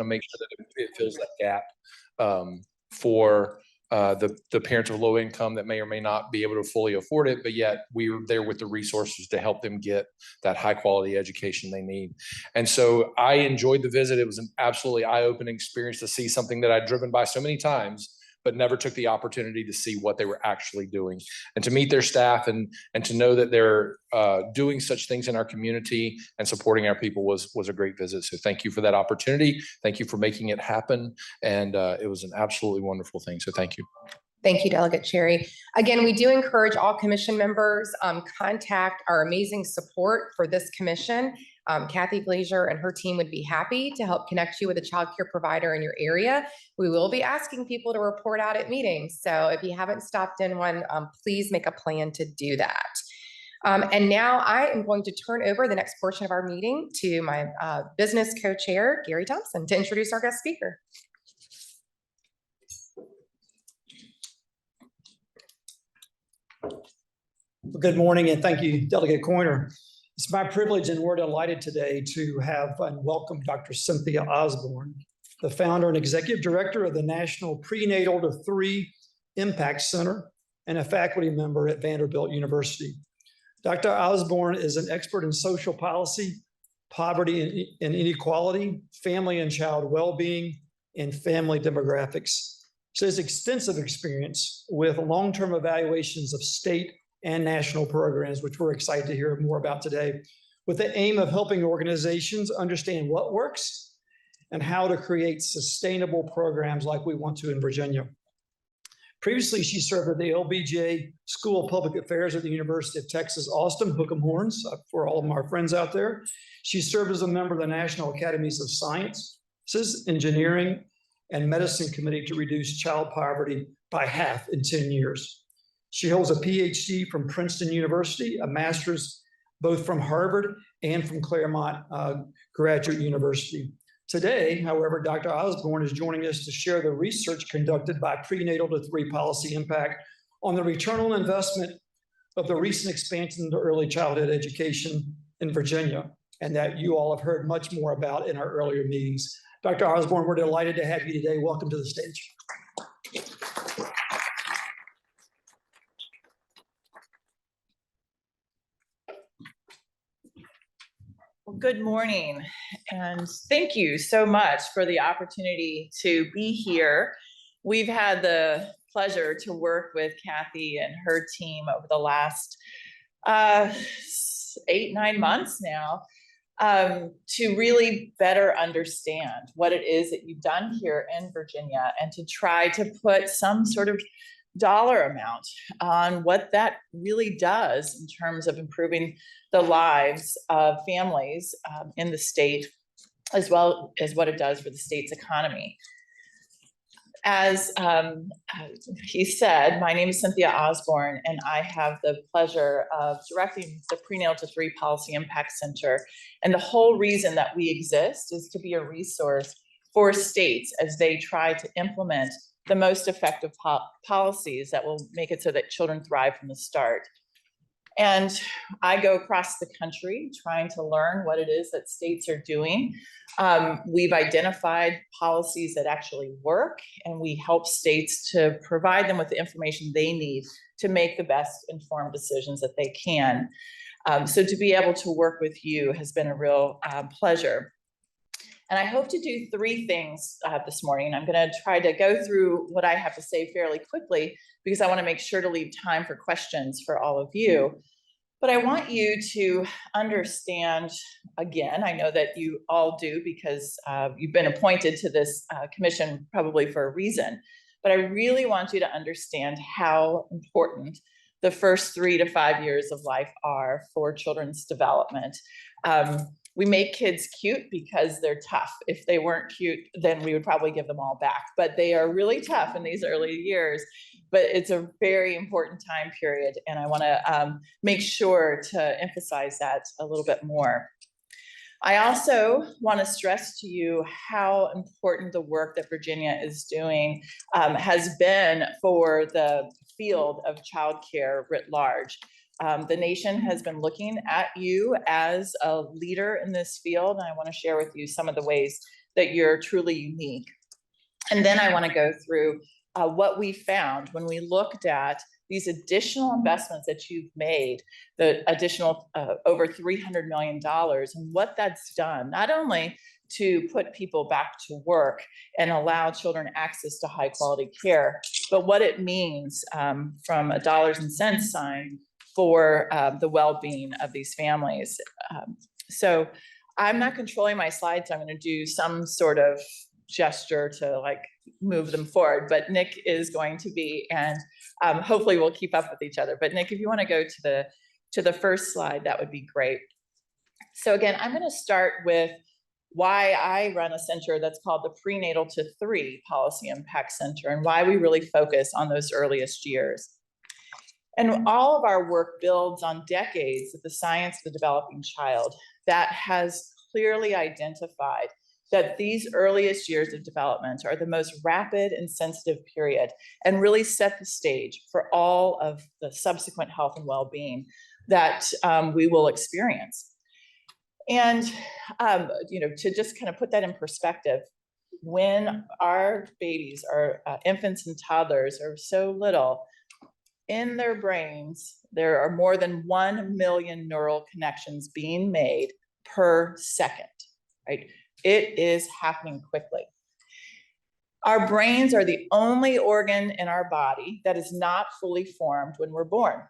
to make sure that it fills that gap for the parents of low income that may or may not be able to fully afford it, but yet we're there with the resources to help them get that high quality education they need. And so I enjoyed the visit. It was an absolutely eye-opening experience to see something that I'd driven by so many times, but never took the opportunity to see what they were actually doing, and to meet their staff and to know that they're doing such things in our community and supporting our people was a great visit. So thank you for that opportunity. Thank you for making it happen. And it was an absolutely wonderful thing. So thank you. Thank you, Delegate Cherry. Again, we do encourage all commission members, contact our amazing support for this commission. Kathy Glazier and her team would be happy to help connect you with a child care provider in your area. We will be asking people to report out at meetings. So if you haven't stopped in one, please make a plan to do that. And now I am going to turn over the next portion of our meeting to my business co-chair, Gary Thompson, to introduce our guest speaker. Well, good morning, and thank you, Delegate Coiner. It's my privilege, and we're delighted today to have and welcome Dr. Cynthia Osborne, the founder and executive director of the National Prenatal to 3 Impact Center and a faculty member at Vanderbilt University. Dr. Osborne is an expert in social policy, poverty and inequality, family and child well-being, and family demographics. She has extensive experience with long-term evaluations of state and national programs, which we're excited to hear more about today, with the aim of helping organizations understand what works and how to create sustainable programs like we want to in Virginia. Previously, she served at the LBJ School of Public Affairs at the University of Texas, Austin, Hook'em Horns, for all of our friends out there. She served as a member of the National Academies of Sciences, Engineering, and Medicine Committee to reduce child poverty by half in 10 years. She holds a PhD from Princeton University, a master's both from Harvard and from Claremont Graduate University. Today, however, Dr. Osborne is joining us to share the research conducted by Prenatal to 3 Policy Impact on the return on investment of the recent expansion into early childhood education in Virginia, and that you all have heard much more about in our earlier meetings. Dr. Osborne, we're delighted to have you today. Welcome to the stage. Well, good morning, and thank you so much for the opportunity to be here. We've had the pleasure to work with Kathy and her team over the last 8-9 months now to really better understand what it is that you've done here in Virginia, and to try to put some sort of dollar amount on what that really does in terms of improving the lives of families in the state, as well as what it does for the state's economy. As he said, my name is Cynthia Osborne, and I have the pleasure of directing the Prenatal to 3 Policy Impact Center. And the whole reason that we exist is to be a resource for states as they try to implement the most effective policies that will make it so that children thrive from the start. And I go across the country trying to learn what it is that states are doing. We've identified policies that actually work, and we help states to provide them with the information they need to make the best informed decisions that they can. So to be able to work with you has been a real pleasure. And I hope to do 3 things this morning. I'm going to try to go through what I have to say fairly quickly, because I want to make sure to leave time for questions for all of you. But I want you to understand, again, I know that you all do because you've been appointed to this commission probably for a reason, but I really want you to understand how important the first 3 to 5 years of life are for children's development. We make kids cute because they're tough. If they weren't cute, then we would probably give them all back. But they are really tough in these early years. But it's a very important time period, and I want to make sure to emphasize that a little bit more. I also want to stress to you how important the work that Virginia is doing has been for the field of childcare writ large. The nation has been looking at you as a leader in this field, and I want to share with you some of the ways that you're truly unique. And then I want to go through what we found when we looked at these additional investments that you've made, the additional over $300 million, and what that's done, not only to put people back to work and allow children access to high quality care, but what it means from a dollars and cents sign for the well-being of these families. So I'm not controlling my slides. I'm going to do some sort of gesture to like move them forward, but Nick is going to be, and hopefully we'll keep up with each other. But Nick, if you want to go to the first slide, that would be great. So again, I'm going to start with why I run a center that's called the Prenatal to 3 Policy Impact Center, and why we really focus on those earliest years. And all of our work builds on decades of the science of the developing child that has clearly identified that these earliest years of development are the most rapid and sensitive period, and really set the stage for all of the subsequent health and well-being that we will experience. And to just kind of put that in perspective, when our babies, our infants and toddlers are so little, in their brains, there are more than 1 million neural connections being made per second, right? It is happening quickly. Our brains are the only organ in our body that is not fully formed when we're born.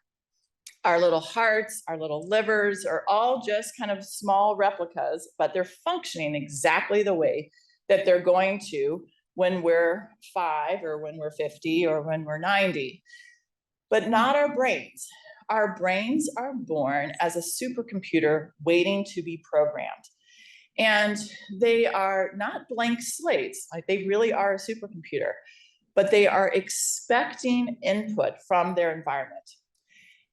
Our little hearts, our little livers are all just kind of small replicas, but they're functioning exactly the way that they're going to when we're 5 or when we're 50 or when we're 90. But not our brains. Our brains are born as a supercomputer waiting to be programmed. And they are not blank slates, like they really are a supercomputer, but they are expecting input from their environment.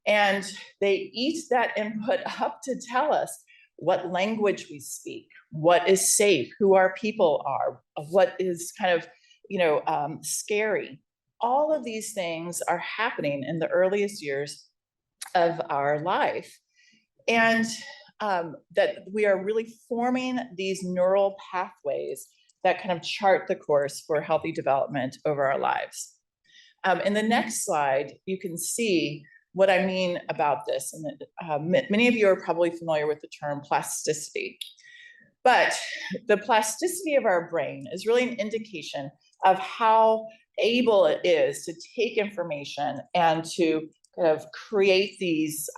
And they eat that input up to tell us what language we speak, what is safe, who our people are, what is kind of, scary. All of these things are happening in the earliest years of our life. And that we are really forming these neural pathways that kind of chart the course for healthy development over our lives. In the next slide, you can see what I mean about this. And many of you are probably familiar with the term plasticity. But the plasticity of our brain is really an indication of how able it is to take information and to kind of create these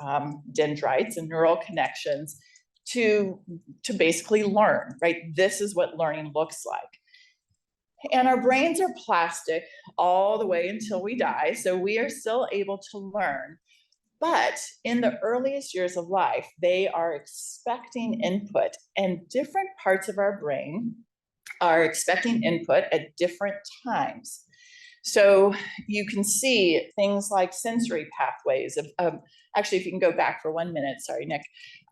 dendrites and neural connections to basically learn, right? This is what learning looks like. And our brains are plastic all the way until we die. So we are still able to learn. But in the earliest years of life, they are expecting input, and different parts of our brain are expecting input at different times. So you can see things like sensory pathways of actually, if you can go back for 1 minute, sorry, Nick,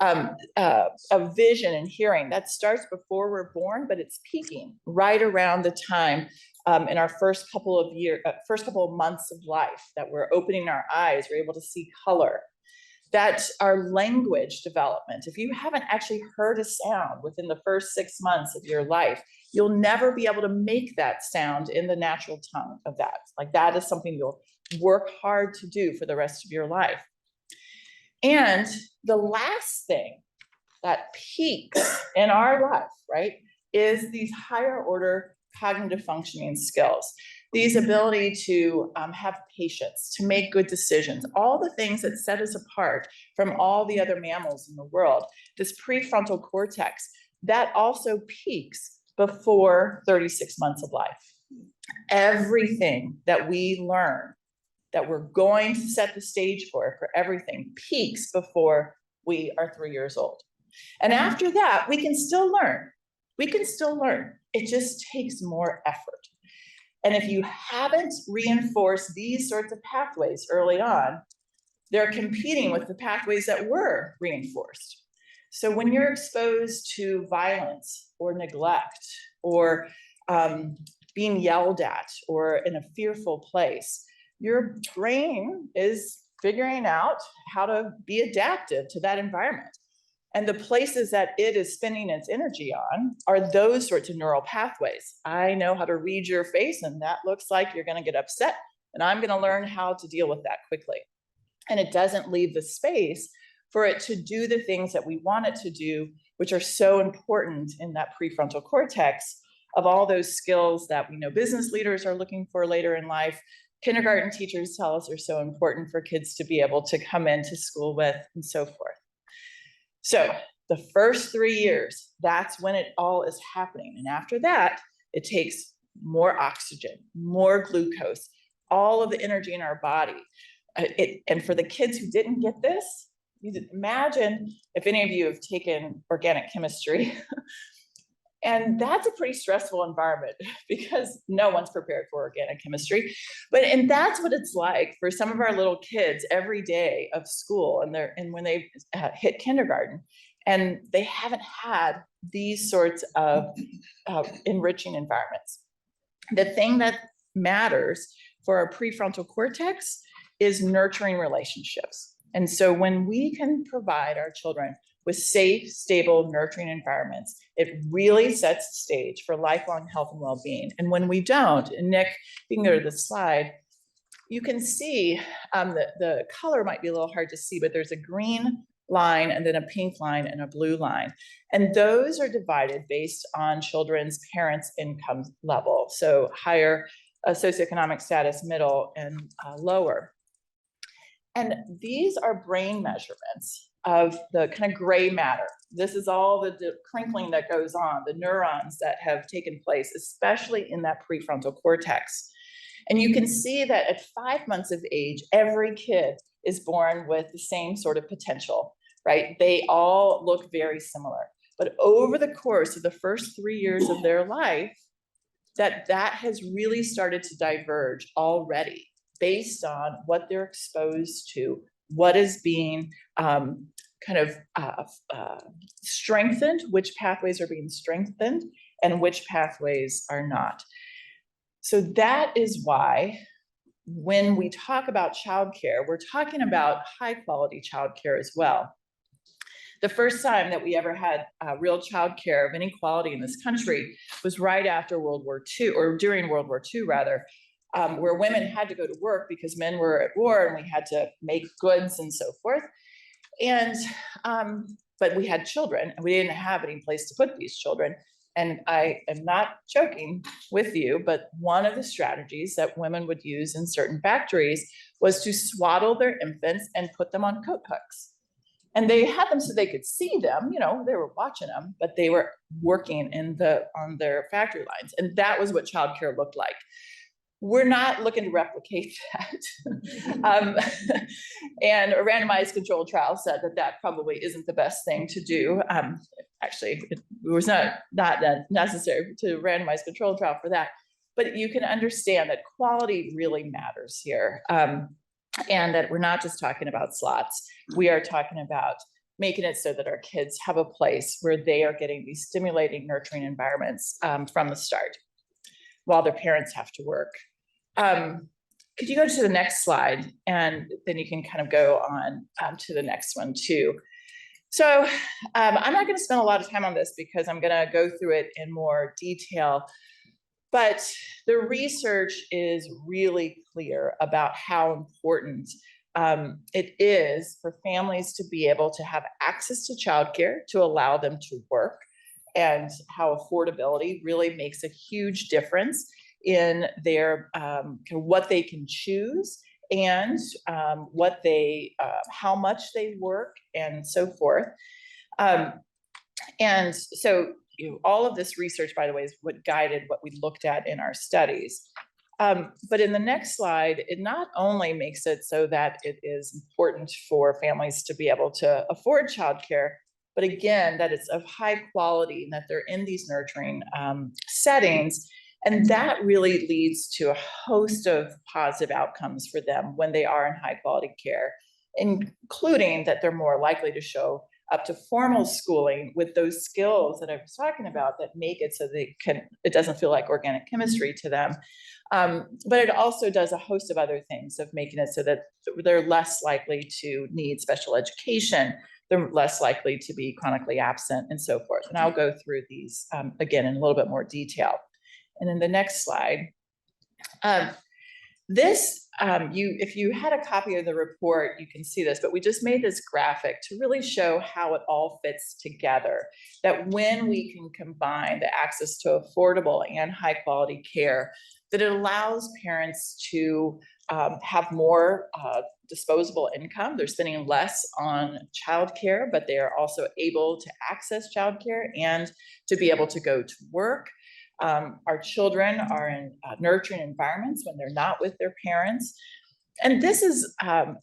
of vision and hearing that starts before we're born, but it's peaking right around the time in our first couple of months of life that we're opening our eyes, we're able to see color. That our language development, if you haven't actually heard a sound within the first 6 months of your life, you'll never be able to make that sound in the natural tongue of that. Like that is something you'll work hard to do for the rest of your life. And the last thing that peaks in our life, right, is these higher order cognitive functioning skills. These ability to have patience, to make good decisions, all the things that set us apart from all the other mammals in the world, this prefrontal cortex, that also peaks before 36 months of life. Everything that we learn, that we're going to set the stage for everything, peaks before we are 3 years old. And after that, we can still learn. We can still learn. It just takes more effort. And if you haven't reinforced these sorts of pathways early on, they're competing with the pathways that were reinforced. So when you're exposed to violence or neglect or being yelled at or in a fearful place, your brain is figuring out how to be adaptive to that environment. And the places that it is spending its energy on are those sorts of neural pathways. I know how to read your face, and that looks like you're going to get upset, and I'm going to learn how to deal with that quickly. And it doesn't leave the space for it to do the things that we want it to do, which are so important in that prefrontal cortex of all those skills that we know business leaders are looking for later in life. Kindergarten teachers tell us are so important for kids to be able to come into school with, and so forth. So the first 3 years, that's when it all is happening. And after that, it takes more oxygen, more glucose, all of the energy in our body. And for the kids who didn't get this, you imagine if any of you have taken organic chemistry, and that's a pretty stressful environment because no one's prepared for organic chemistry. And that's what it's like for some of our little kids every day of school, and when they hit kindergarten, and they haven't had these sorts of enriching environments. The thing that matters for our prefrontal cortex is nurturing relationships. And so when we can provide our children with safe, stable, nurturing environments, it really sets the stage for lifelong health and well-being. And when we don't, and Nick, you can go to the slide, you can see the color might be a little hard to see, but there's a green line and then a pink line and a blue line. And those are divided based on children's parents' income level. So higher socioeconomic status, middle, and lower. And these are brain measurements of the kind of gray matter. This is all the crinkling that goes on, the neurons that have taken place, especially in that prefrontal cortex. And you can see that at 5 months of age, every kid is born with the same sort of potential, right? They all look very similar. But over the course of the first 3 years of their life, that has really started to diverge already based on what they're exposed to, what is being strengthened, which pathways are being strengthened, and which pathways are not. So that is why when we talk about childcare, we're talking about high quality childcare as well. The first time that we ever had real childcare of any quality in this country was right after World War II, or during World War II rather, where women had to go to work because men were at war and we had to make goods and so forth. And, but we had children and we didn't have any place to put these children. And I am not joking with you, but one of the strategies that women would use in certain factories was to swaddle their infants and put them on coat hooks. And they had them so they could see them, you know, they were watching them, but they were working on their factory lines. And that was what childcare looked like. We're not looking to replicate that. And a randomized controlled trial said that probably isn't the best thing to do. Actually, it was not necessary to randomize controlled trial for that. But you can understand that quality really matters here. And that we're not just talking about slots. We are talking about making it so that our kids have a place where they are getting these stimulating, nurturing environments from the start, while their parents have to work. Could you go to the next slide? And then you can kind of go on to the next one too. So I'm not going to spend a lot of time on this because I'm going to go through it in more detail. But the research is really clear about how important it is for families to be able to have access to childcare to allow them to work, and how affordability really makes a huge difference in their what they can choose and what they how much they work and so forth. And so all of this research, by the way, is what guided what we looked at in our studies. But in the next slide, it not only makes it so that it is important for families to be able to afford childcare, but again, that it's of high quality and that they're in these nurturing settings. And that really leads to a host of positive outcomes for them when they are in high quality care, including that they're more likely to show up to formal schooling with those skills that I was talking about that make it so it doesn't feel like organic chemistry to them. But it also does a host of other things of making it so that they're less likely to need special education, they're less likely to be chronically absent and so forth. And I'll go through these again in a little bit more detail. And then the next slide. If you had a copy of the report, you can see this, but we just made this graphic to really show how it all fits together. That when we can combine the access to affordable and high quality care, that it allows parents to have more disposable income. They're spending less on childcare, but they are also able to access childcare and to be able to go to work. Our children are in nurturing environments when they're not with their parents. And this is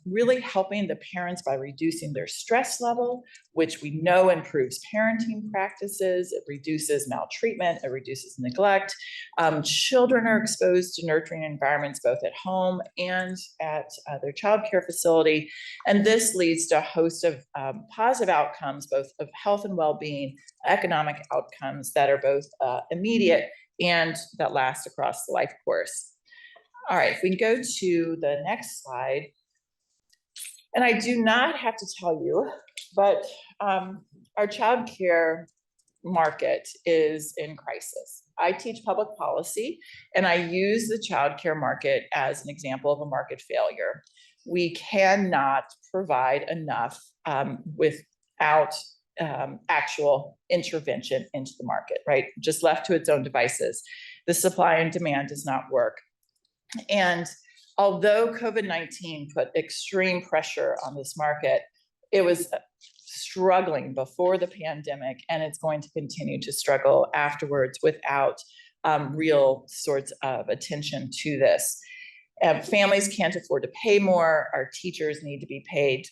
really helping the parents by reducing their stress level, which we know improves parenting practices. It reduces maltreatment, it reduces neglect. Children are exposed to nurturing environments both at home and at their childcare facility. And this leads to a host of positive outcomes, both of health and well-being, economic outcomes that are both immediate and that last across the life course. All right, if we can go to the next slide. And I do not have to tell you, but our childcare market is in crisis. I teach public policy, and I use the childcare market as an example of a market failure. We cannot provide enough without actual intervention into the market, right? Just left to its own devices. The supply and demand does not work. And although COVID-19 put extreme pressure on this market, it was struggling before the pandemic, and it's going to continue to struggle afterwards without real sorts of attention to this. Families can't afford to pay more. Our teachers need to be paid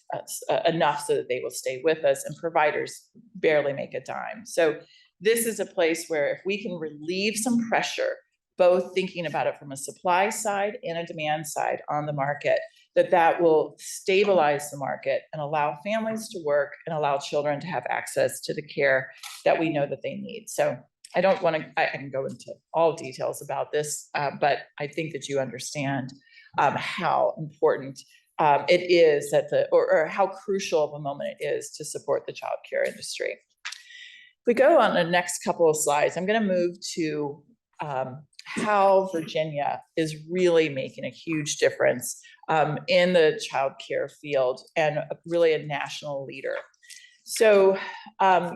enough so that they will stay with us, and providers barely make a dime. So this is a place where if we can relieve some pressure, both thinking about it from a supply side and a demand side on the market, that will stabilize the market and allow families to work and allow children to have access to the care that we know that they need. So I don't want to, I can go into all details about this, but I think that you understand how important it is that or how crucial of a moment it is to support the childcare industry. If we go on the next couple of slides, I'm going to move to how Virginia is really making a huge difference in the childcare field and really a national leader. So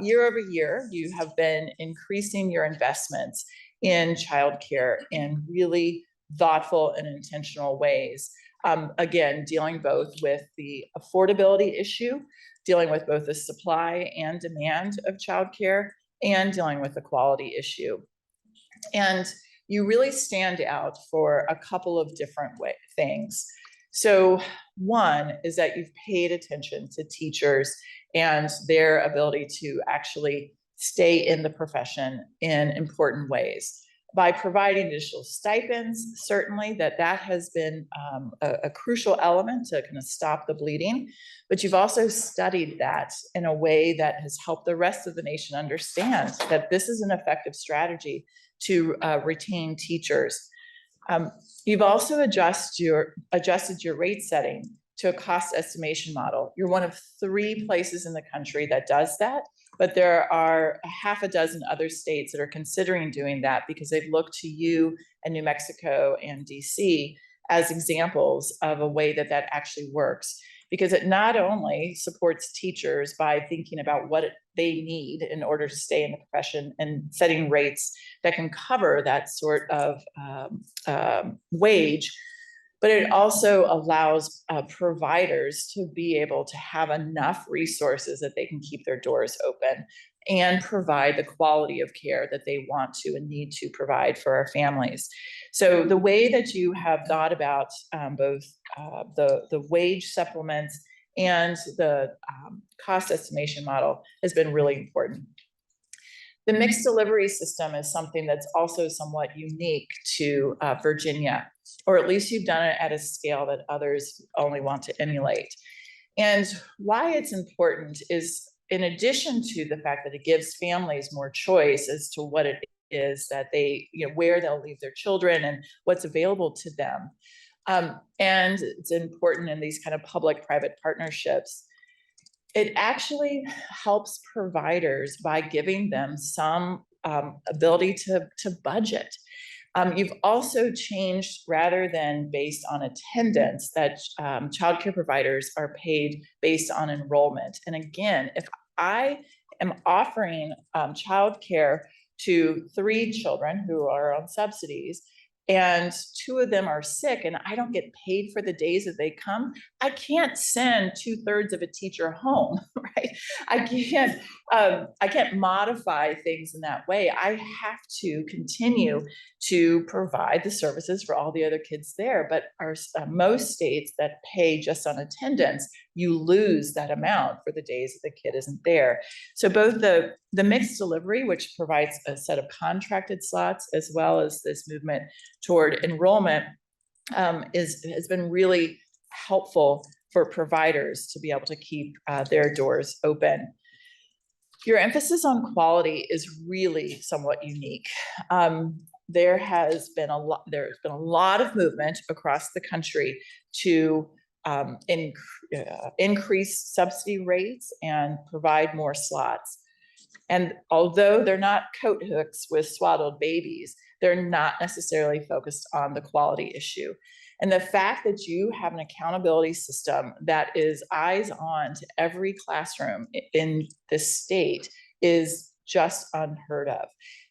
year over year, you have been increasing your investments in childcare in really thoughtful and intentional ways. Again, dealing both with the affordability issue, dealing with both the supply and demand of childcare, and dealing with the quality issue. And you really stand out for a couple of different things. So one is that you've paid attention to teachers and their ability to actually stay in the profession in important ways. By providing additional stipends, certainly that has been a crucial element to kind of stop the bleeding, but you've also studied that in a way that has helped the rest of the nation understand that this is an effective strategy to retain teachers. You've also adjusted your rate setting to a cost estimation model. You're one of 3 places in the country that does that, but there are a half a dozen other states that are considering doing that because they've looked to you and New Mexico and DC as examples of a way that actually works. Because it not only supports teachers by thinking about what they need in order to stay in the profession and setting rates that can cover that sort of wage, but it also allows providers to be able to have enough resources that they can keep their doors open and provide the quality of care that they want to and need to provide for our families. So the way that you have thought about both the wage supplements and the cost estimation model has been really important. The mixed delivery system is something that's also somewhat unique to Virginia, or at least you've done it at a scale that others only want to emulate. And why it's important is, in addition to the fact that it gives families more choice as to what it is that they, where they'll leave their children and what's available to them. And it's important in these kind of public-private partnerships. It actually helps providers by giving them some ability to budget. You've also changed, rather than based on attendance, that childcare providers are paid based on enrollment. And again, if I am offering childcare to 3 children who are on subsidies, and 2 of them are sick, and I don't get paid for the days that they come, I can't send 2/3 of a teacher home, right? I can't modify things in that way. I have to continue to provide the services for all the other kids there. But most states that pay just on attendance, you lose that amount for the days that the kid isn't there. So both the mixed delivery, which provides a set of contracted slots, as well as this movement toward enrollment, has been really helpful for providers to be able to keep their doors open. Your emphasis on quality is really somewhat unique. There's been a lot of movement across the country to increase subsidy rates and provide more slots. And although they're not coat hooks with swaddled babies, they're not necessarily focused on the quality issue. And the fact that you have an accountability system that is eyes on to every classroom in the state is just unheard of.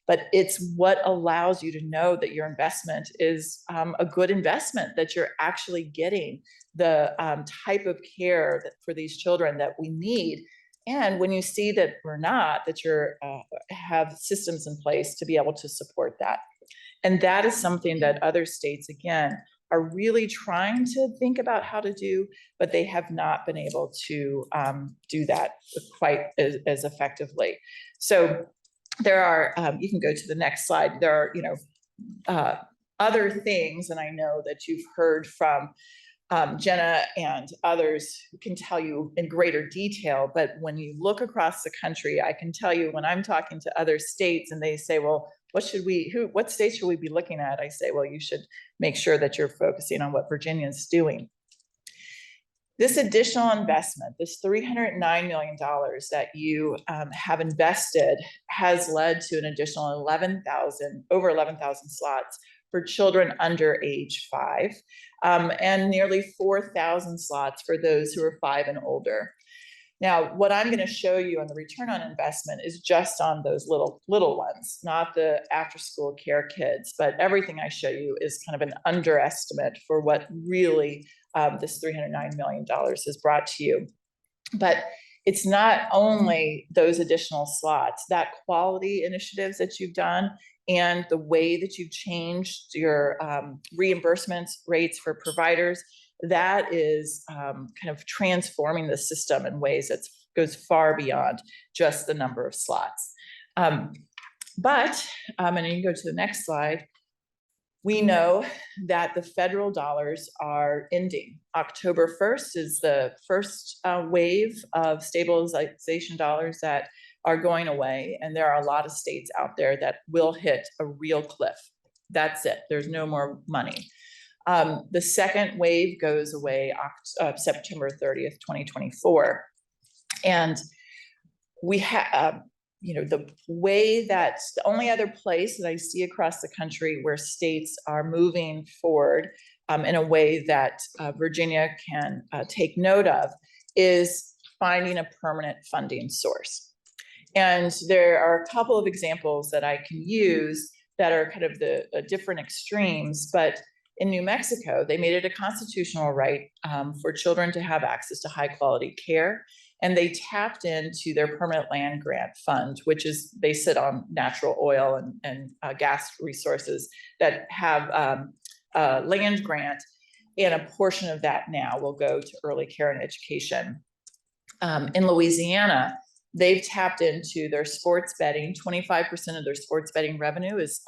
But it's what allows you to know that your investment is a good investment, that you're actually getting the type of care for these children that we need. And when you see that we're not, that you're have systems in place to be able to support that. And that is something that other states, again, are really trying to think about how to do, but they have not been able to do that quite as effectively. So there are, you can go to the next slide. There are, other things, and I know that you've heard from Jenna and others who can tell you in greater detail, but when you look across the country, I can tell you when I'm talking to other states and they say, well, what states should we be looking at? I say, well, you should make sure that you're focusing on what Virginia is doing. This additional investment, this $309 million that you have invested, has led to an additional over 11,000 slots for children under age 5, and nearly 4,000 slots for those who are 5 and older. Now, what I'm going to show you on the return on investment is just on those little ones, not the after-school care kids, but everything I show you is kind of an underestimate for what really this $309 million has brought to you. But it's not only those additional slots, that quality initiatives that you've done and the way that you've changed your reimbursement rates for providers, that is kind of transforming the system in ways that goes far beyond just the number of slots. And you can go to the next slide. We know that the federal dollars are ending. October 1st is the first wave of stabilization dollars that are going away. And there are a lot of states out there that will hit a real cliff. That's it. There's no more money. The second wave goes away September 30th, 2024. And we have, the way that the only other place that I see across the country where states are moving forward in a way that Virginia can take note of is finding a permanent funding source. And there are a couple of examples that I can use that are kind of the different extremes, but in New Mexico, they made it a constitutional right for children to have access to high quality care. And they tapped into their permanent land grant fund, which is, they sit on natural oil and gas resources that have land grant. And a portion of that now will go to early care and education. In Louisiana, they've tapped into their sports betting. 25% of their sports betting revenue is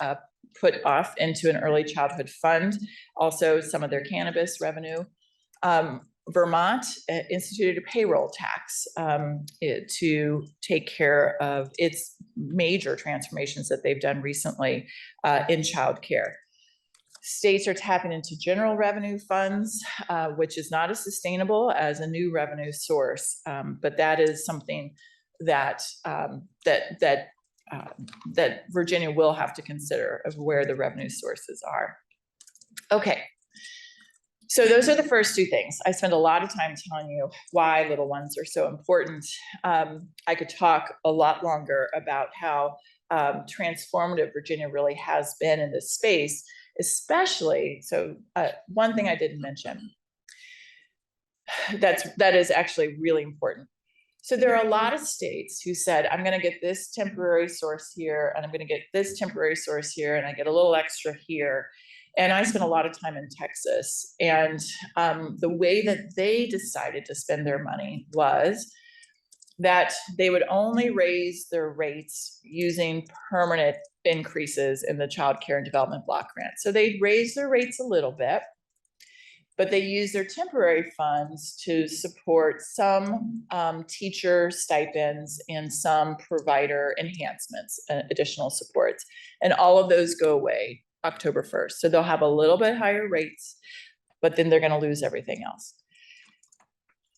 put off into an early childhood fund. Also, some of their cannabis revenue. Vermont instituted a payroll tax to take care of its major transformations that they've done recently in childcare. States are tapping into general revenue funds, which is not as sustainable as a new revenue source, but that is something that that Virginia will have to consider of where the revenue sources are. Okay, so those are the first two things. I spend a lot of time telling you why little ones are so important. I could talk a lot longer about how transformative Virginia really has been in this space, especially, so one thing I didn't mention, that is actually really important. So there are a lot of states who said, I'm going to get this temporary source here, and I'm going to get this temporary source here, and I get a little extra here. And I spent a lot of time in Texas, and the way that they decided to spend their money was that they would only raise their rates using permanent increases in the Child Care and Development Block Grant. So they'd raise their rates a little bit, but they use their temporary funds to support some teacher stipends and some provider enhancements, additional supports. And all of those go away October 1st. So they'll have a little bit higher rates, but then they're going to lose everything else.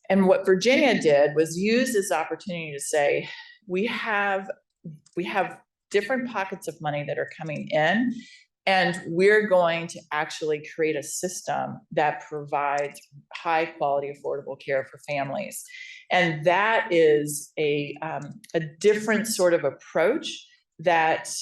And what Virginia did was use this opportunity to say, we have different pockets of money that are coming in, and we're going to actually create a system that provides high quality, affordable care for families. And that is a different sort of approach that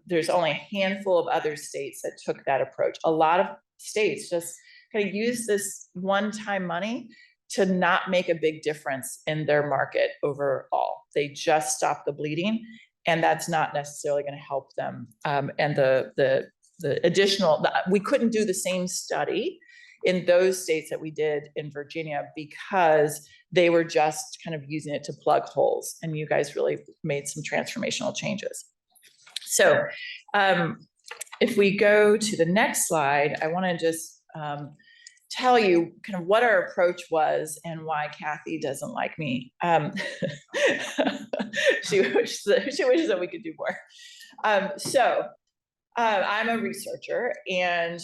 there's only a handful of other states that took that approach. A lot of states just kind of use this one-time money to not make a big difference in their market overall. They just stop the bleeding, and that's not necessarily going to help them. And the additional, we couldn't do the same study in those states that we did in Virginia because they were just kind of using it to plug holes, and you guys really made some transformational changes. So if we go to the next slide, I want to just tell you kind of what our approach was and why Kathy doesn't like me. She wishes that we could do more. I'm a researcher, and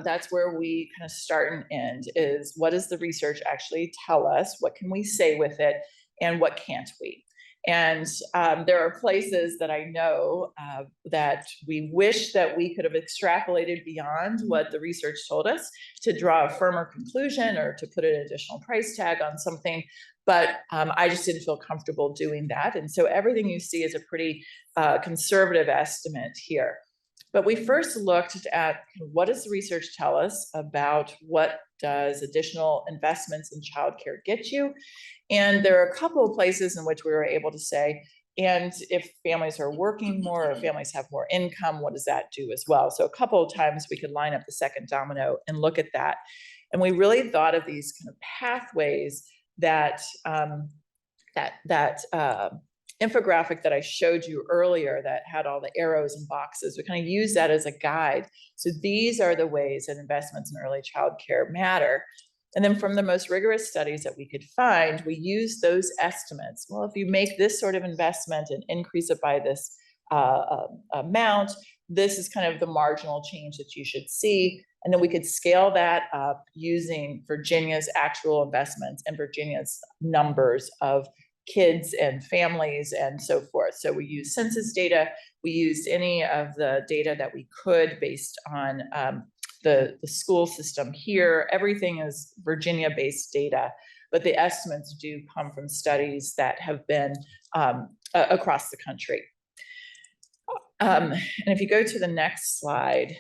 that's where we kind of start and end, is what does the research actually tell us? What can we say with it, and what can't we? And there are places that I know that we wish that we could have extrapolated beyond what the research told us to draw a firmer conclusion or to put an additional price tag on something. But I just didn't feel comfortable doing that. And so everything you see is a pretty conservative estimate here. But we first looked at what does the research tell us about what does additional investments in childcare get you? And there are a couple of places in which we were able to say, and if families are working more or families have more income, what does that do as well? So a couple of times we could line up the second domino and look at that. And we really thought of these kind of pathways that infographic that I showed you earlier that had all the arrows and boxes. We kind of use that as a guide. So these are the ways that investments in early childcare matter. And then from the most rigorous studies that we could find, we use those estimates. Well, if you make this sort of investment and increase it by this amount, this is kind of the marginal change that you should see. And then we could scale that up using Virginia's actual investments and Virginia's numbers of kids and families and so forth. So we use census data. We used any of the data that we could based on the school system here. Everything is Virginia-based data, but the estimates do come from studies that have been across the country. And if you go to the next slide,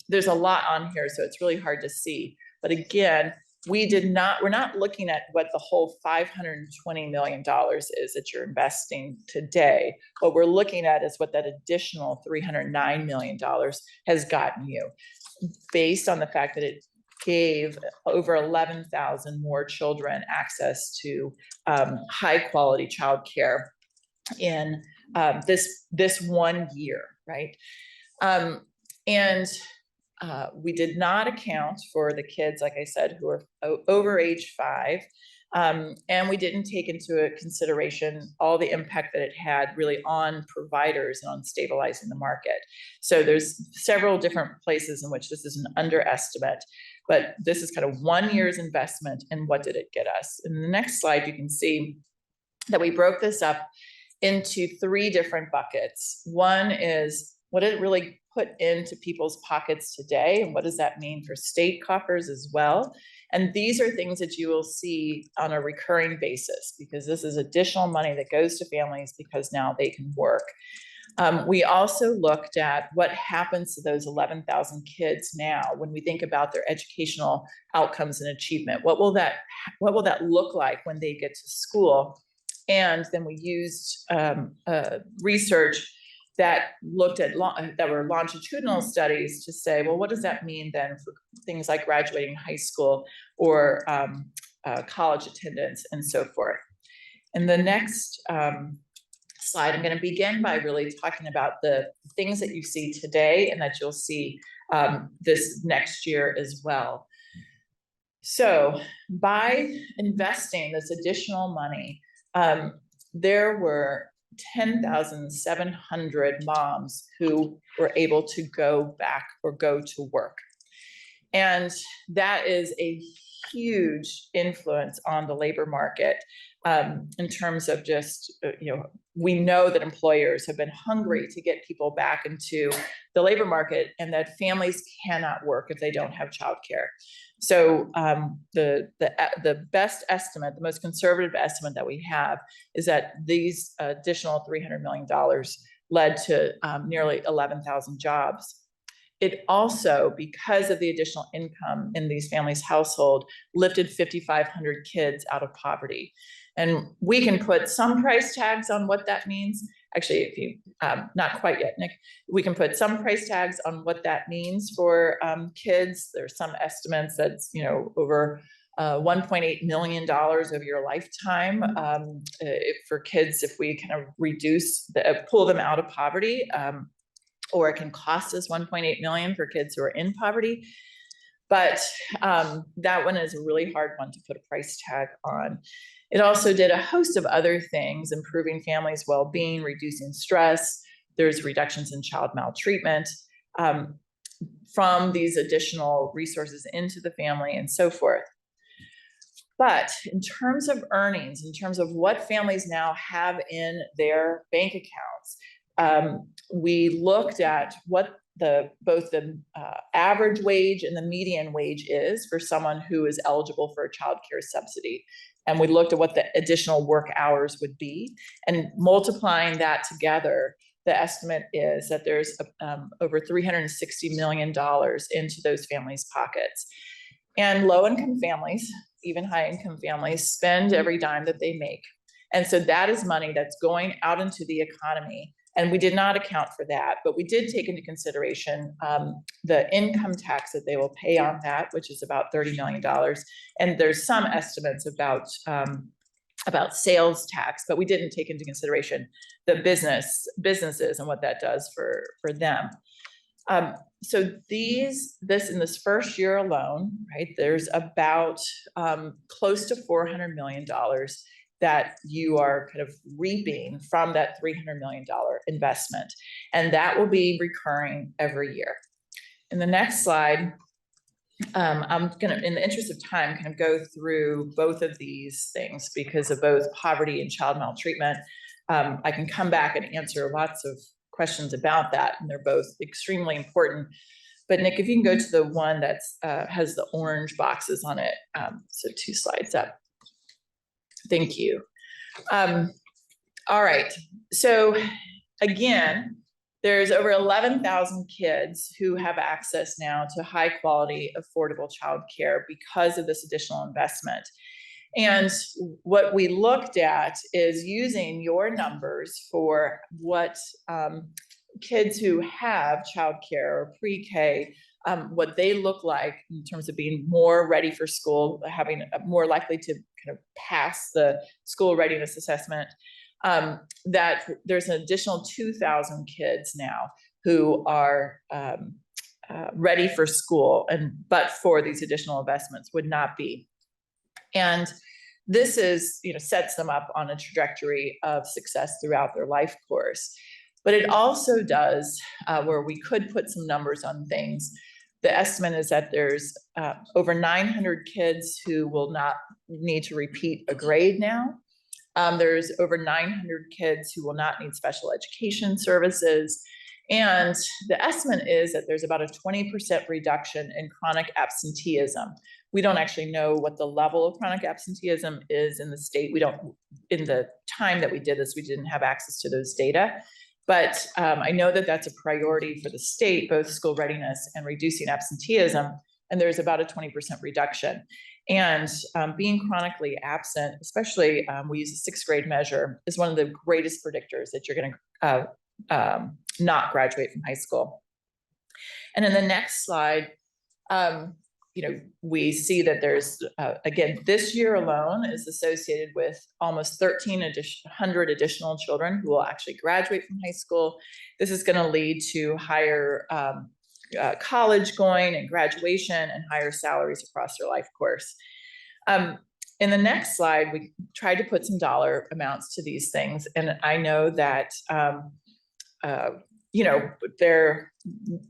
there's a lot on here, so it's really hard to see. But again, we're not looking at what the whole $520 million is that you're investing today. What we're looking at is what that additional $309 million has gotten you, based on the fact that it gave over 11,000 more children access to high quality childcare in this 1 year, right? We did not account for the kids, like I said, who are over age 5. And we didn't take into consideration all the impact that it had really on providers and on stabilizing the market. So there's several different places in which this is an underestimate, but this is kind of 1 year's investment, and what did it get us? In the next slide, you can see that we broke this up into 3 different buckets. One is, what did it really put into people's pockets today, and what does that mean for state coffers as well? And these are things that you will see on a recurring basis, because this is additional money that goes to families because now they can work. We also looked at what happens to those 11,000 kids now when we think about their educational outcomes and achievement. What will that look like when they get to school? And then we used research that looked at that were longitudinal studies to say, well, what does that mean then for things like graduating high school or college attendance and so forth? In the next slide, I'm going to begin by really talking about the things that you see today and that you'll see this next year as well. So by investing this additional money, there were 10,700 moms who were able to go back or go to work. And that is a huge influence on the labor market in terms of just, we know that employers have been hungry to get people back into the labor market, and that families cannot work if they don't have childcare. So the best estimate, the most conservative estimate that we have, is that these additional $300 million led to nearly 11,000 jobs. It also, because of the additional income in these families' household, lifted 5,500 kids out of poverty. And we can put some price tags on what that means. Actually, if you, not quite yet, Nick, we can put some price tags on what that means for kids. There's some estimates that's, over $1.8 million over your lifetime for kids, if we kind of pull them out of poverty, or it can cost us $1.8 million for kids who are in poverty. But that one is a really hard one to put a price tag on. It also did a host of other things, improving families' well-being, reducing stress. There's reductions in child maltreatment from these additional resources into the family and so forth. But in terms of earnings, in terms of what families now have in their bank accounts, we looked at what both the average wage and the median wage is for someone who is eligible for a child care subsidy. And we looked at what the additional work hours would be, and multiplying that together, the estimate is that there's over $360 million into those families' pockets. And low-income families, even high-income families, spend every dime that they make. And so that is money that's going out into the economy. And we did not account for that, but we did take into consideration the income tax that they will pay on that, which is about $30 million. And there's some estimates about sales tax, but we didn't take into consideration the businesses and what that does for them. So this in this first year alone, right, there's about close to $400 million that you are kind of reaping from that $300 million investment. And that will be recurring every year. In the next slide, I'm gonna, in the interest of time, kind of go through both of these things because of both poverty and child maltreatment. I can come back and answer lots of questions about that, and they're both extremely important. But Nick, if you can go to the one that's has the orange boxes on it, so 2 slides up. Thank you. All right. So again, there's over 11,000 kids who have access now to high quality, affordable childcare because of this additional investment. And what we looked at is using your numbers for what kids who have childcare or pre-K, what they look like in terms of being more ready for school, having more likely to kind of pass the school readiness assessment, that there's an additional 2,000 kids now who are ready for school, but for these additional investments would not be. And this is, sets them up on a trajectory of success throughout their life course. But it also does, where we could put some numbers on things. The estimate is that there's over 900 kids who will not need to repeat a grade now. There's over 900 kids who will not need special education services. And the estimate is that there's about a 20% reduction in chronic absenteeism. We don't actually know what the level of chronic absenteeism is in the state. In the time that we did this, we didn't have access to those data. But I know that that's a priority for the state, both school readiness and reducing absenteeism. And there's about a 20% reduction. And being chronically absent, especially we use a 6th grade measure, is one of the greatest predictors that you're going to not graduate from high school. And in the next slide, we see that there's, again, this year alone is associated with almost 1,300 additional children who will actually graduate from high school. This is going to lead to higher college going and graduation and higher salaries across their life course. In the next slide, we tried to put some dollar amounts to these things. And I know that,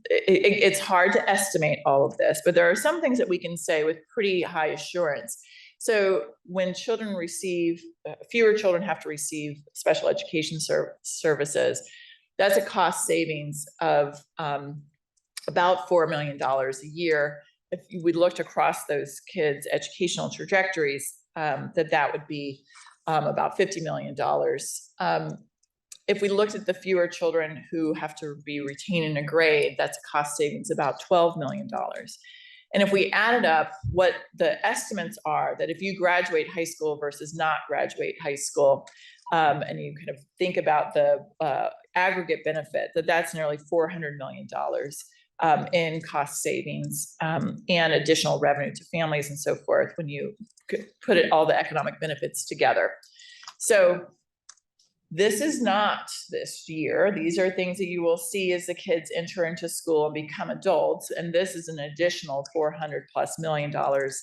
it's hard to estimate all of this, but there are some things that we can say with pretty high assurance. So when children receive, fewer children have to receive special education services, that's a cost savings of about $4 million a year. If we looked across those kids' educational trajectories, that would be about $50 million. If we looked at the fewer children who have to be retained in a grade, that's a cost savings about $12 million. And if we added up what the estimates are, that if you graduate high school versus not graduate high school, and you kind of think about the aggregate benefit, that's nearly $400 million in cost savings and additional revenue to families and so forth when you put all the economic benefits together. So this is not this year. These are things that you will see as the kids enter into school and become adults. And this is an additional $400+ million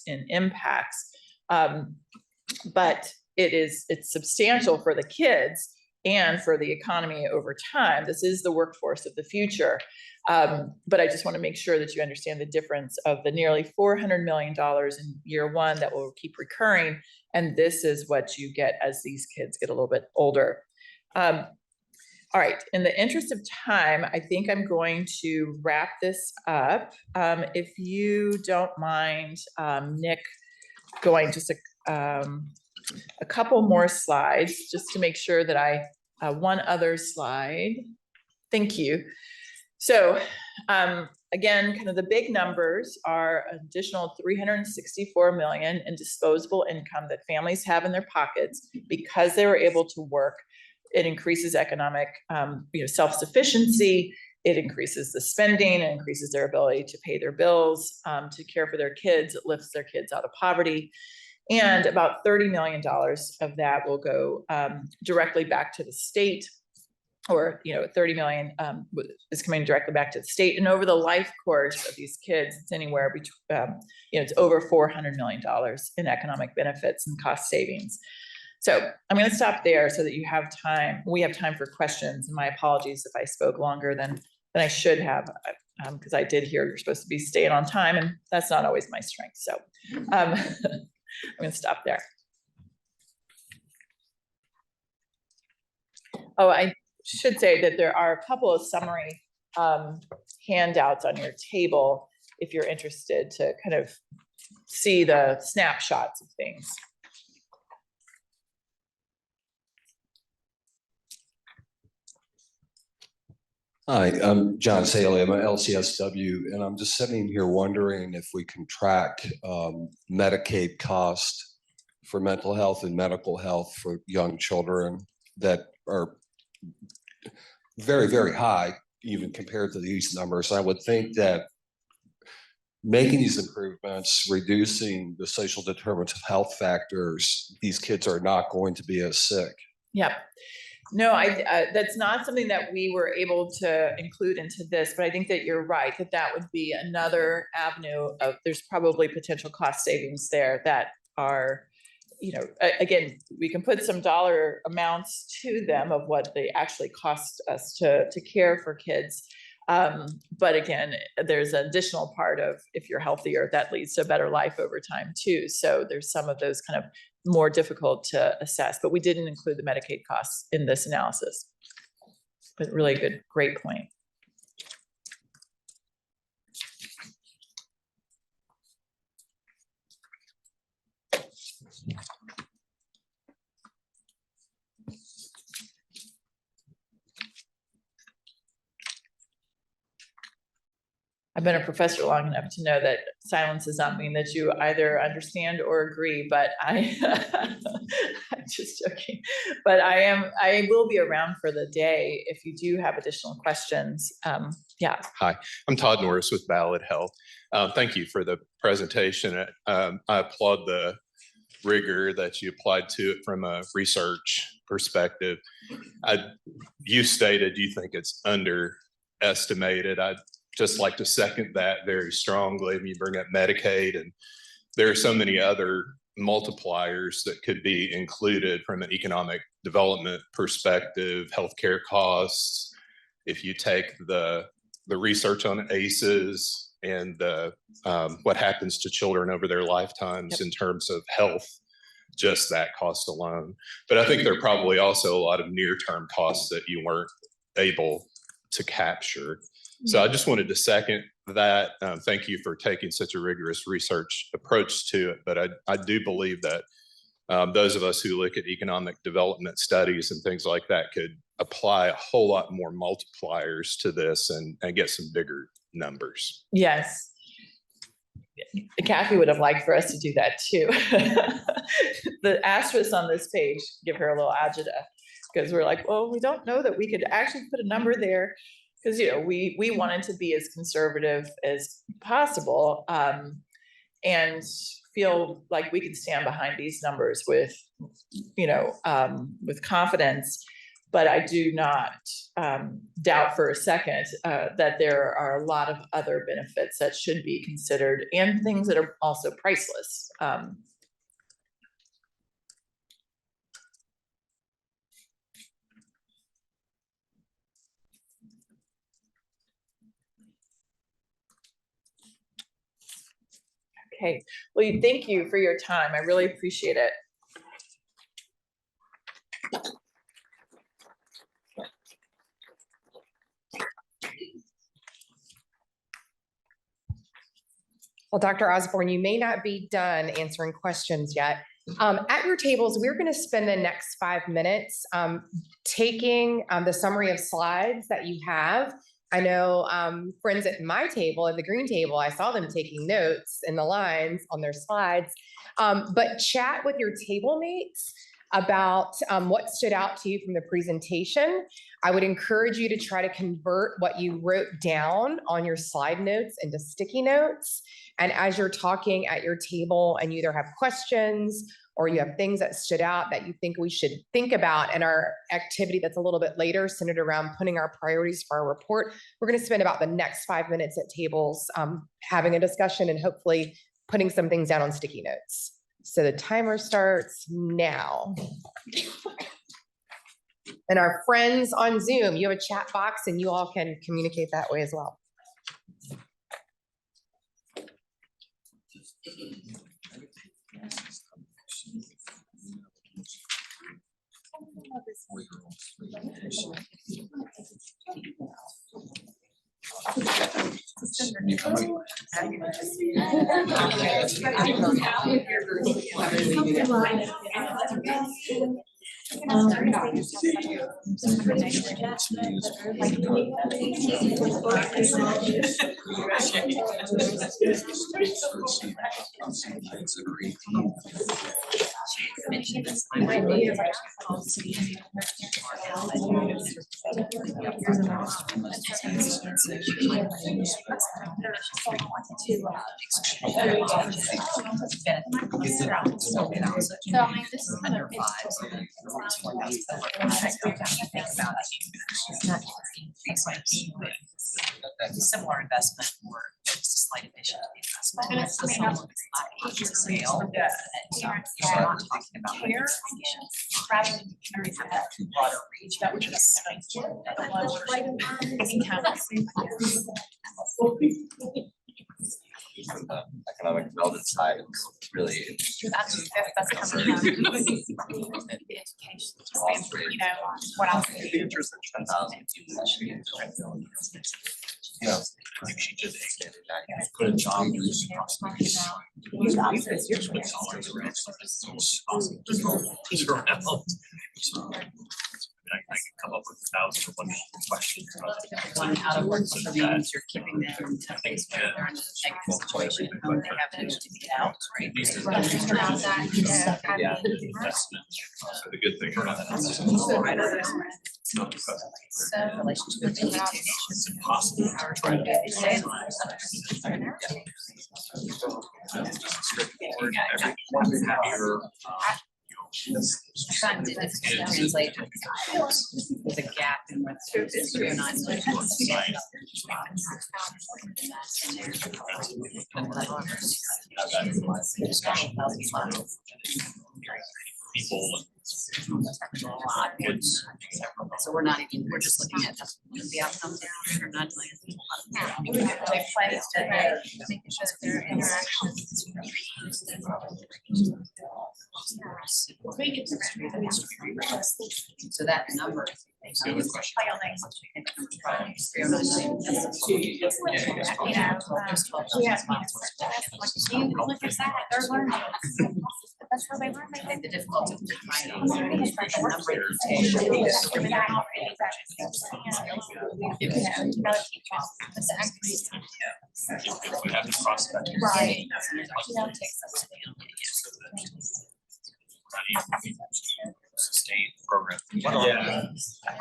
in impacts. But it's substantial for the kids and for the economy over time. This is the workforce of the future. But I just want to make sure that you understand the difference of the nearly $400 million in year one that will keep recurring. And this is what you get as these kids get a little bit older. All right, in the interest of time, I think I'm going to wrap this up. If you don't mind, Nick, going just a couple more slides, just to make sure that one other slide. Thank you. So again, kind of the big numbers are additional $364 million in disposable income that families have in their pockets because they were able to work. It increases economic self-sufficiency. It increases the spending. It increases their ability to pay their bills, to care for their kids. It lifts their kids out of poverty. And about $30 million of that will go directly back to the state, or 30 million is coming directly back to the state. And over the life course of these kids, it's anywhere between, it's over $400 million in economic benefits and cost savings. So I'm going to stop there so that you have time. We have time for questions. And my apologies if I spoke longer than I should have, because I did hear you're supposed to be staying on time, and that's not always my strength. So I'm going to stop there. Oh, I should say that there are a couple of summary handouts on your table if you're interested to kind of see the snapshots of things. Hi, I'm John Saley. I'm an LCSW, and I'm just sitting here wondering if we can track Medicaid cost for mental health and medical health for young children that are very, very high, even compared to these numbers. I would think that making these improvements, reducing the social determinants of health factors, these kids are not going to be as sick. Yep. No, that's not something that we were able to include into this, but I think that you're right, that would be another avenue of, there's probably potential cost savings there that are, again, we can put some dollar amounts to them of what they actually cost us to care for kids. But again, there's an additional part of if you're healthier, that leads to a better life over time too. So there's some of those kind of more difficult to assess, but we didn't include the Medicaid costs in this analysis. But really good, great point. I've been a professor long enough to know that silence does not mean that you either understand or agree, but I'm just joking. But I will be around for the day if you do have additional questions. Yeah. Hi, I'm Todd Norris with Ballad Health. Thank you for the presentation. I applaud the rigor that you applied to it from a research perspective. You stated you think it's underestimated. I'd just like to second that very strongly. You bring up Medicaid, and there are so many other multipliers that could be included from an economic development perspective, healthcare costs. If you take the research on ACEs and what happens to children over their lifetimes in terms of health, just that cost alone. But I think there are probably also a lot of near-term costs that you weren't able to capture. So I just wanted to second that. Thank you for taking such a rigorous research approach to it. But I do believe that those of us who look at economic development studies and things like that could apply a whole lot more multipliers to this and get some bigger numbers. Yes. Kathy would have liked for us to do that too. The asterisks on this page give her a little agita because we're like, well, we don't know that we could actually put a number there. Because, we wanted to be as conservative as possible and feel like we can stand behind these numbers with confidence. But I do not doubt for a second that there are a lot of other benefits that should be considered and things that are also priceless. Okay, well, thank you for your time. I really appreciate it. Well, Dr. Osborne, you may not be done answering questions yet. At your tables, we're going to spend the next 5 minutes taking the summary of slides that you have. I know friends at my table, at the green table, I saw them taking notes in the lines on their slides. But chat with your table mates about what stood out to you from the presentation. I would encourage you to try to convert what you wrote down on your slide notes into sticky notes. And as you're talking at your table and you either have questions or you have things that stood out that you think we should think about in our activity that's a little bit later, centered around putting our priorities for our report, we're going to spend about the next 5 minutes at tables having a discussion and hopefully putting some things down on sticky notes. So the timer starts now. And our friends on Zoom, you have a chat box and you all can communicate that way as well. Similar investment or just slight addition to the investment. And it's just someone that's not scale. And so you're not talking about organizations. Rather than have that broader reach, that would just economic development side is really interesting. that's coming out of the education. You know, what else? The interest in 10,000. Yeah, I think she just extended that. Put a job. I can come up with 1,000 wonderful questions. One out of work means you're keeping them in a place where they're in a negative situation, and they have an to get out, right? Yeah. So the good thing about that is So relationship with the It's impossible to try to. Straightforward, everyone happier. trying to translate. There's a gap in what 309. People. So we're not even, we're just looking at the outcome there, or not. They place to making sure that their interactions. So that number. That's where they learn. The difficulty of defining the number We have the prospect. Right. Sustain program. Yeah. I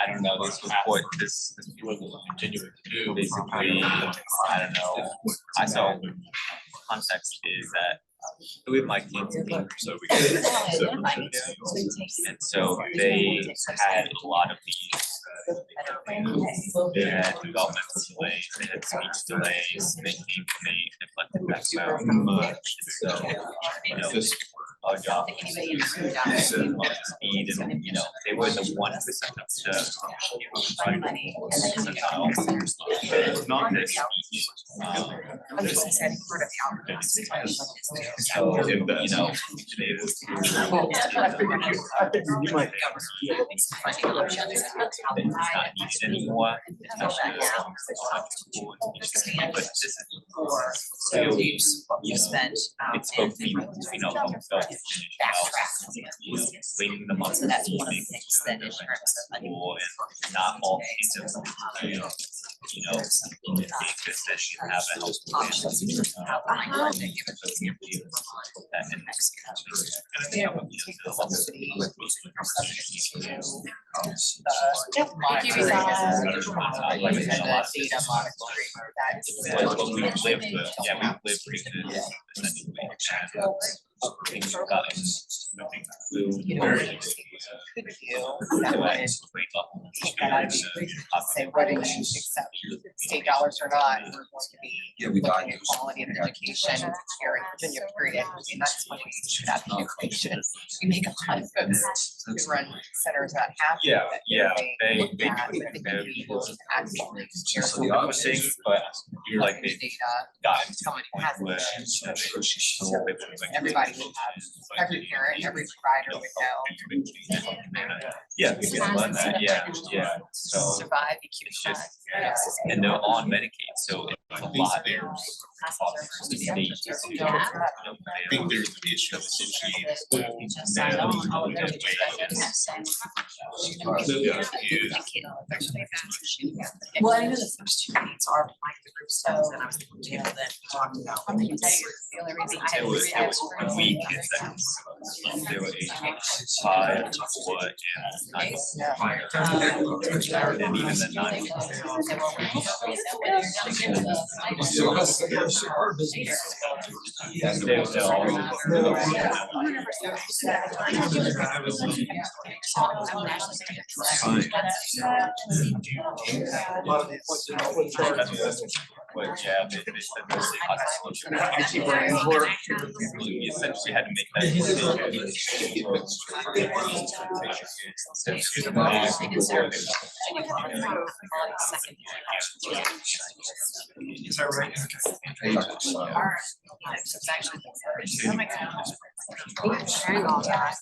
don't know, this is what this will continue to do, basically, I don't know, I saw context is that we have my team's team, so we and so they had a lot of these they had development delays, they had speech delays, they neglected background. So, you know, our job is to speed and, you know, they were the 1% of the money. not their speech. I'm just saying part of the outcome. So, you know, they was. You might. It's not needed anymore. But this is. So you spent. It's both, you know, waiting the month. So that's one of the things that in terms of money. And not all cases, you know, make this you have a health plan. Say whether you accept state dollars or not, we're going to be looking at quality of education here in Virginia, period. And that's what we should have the information. We make a lot of folks who run centers that have. Yeah, that yeah, they look they at, would I think have we need to actually share just some the of opposite, those but you're like they data. gotten to Someone the has point where everybody would have, every parent, every provider would know. Yeah, we can run that, yeah, so Survive, it's just, and they're on Medicaid, so it's a lot. The state to, you know, I think there's the issue of Well, I know the first 2 weeks are like the group stuff, and I was able to that talked about. The only reason I it was a week, it's like, they were 5, what, and 9. And even the 9. But yeah, it was a hot solution. We essentially had to make that Is that right? It's actually. Very well done.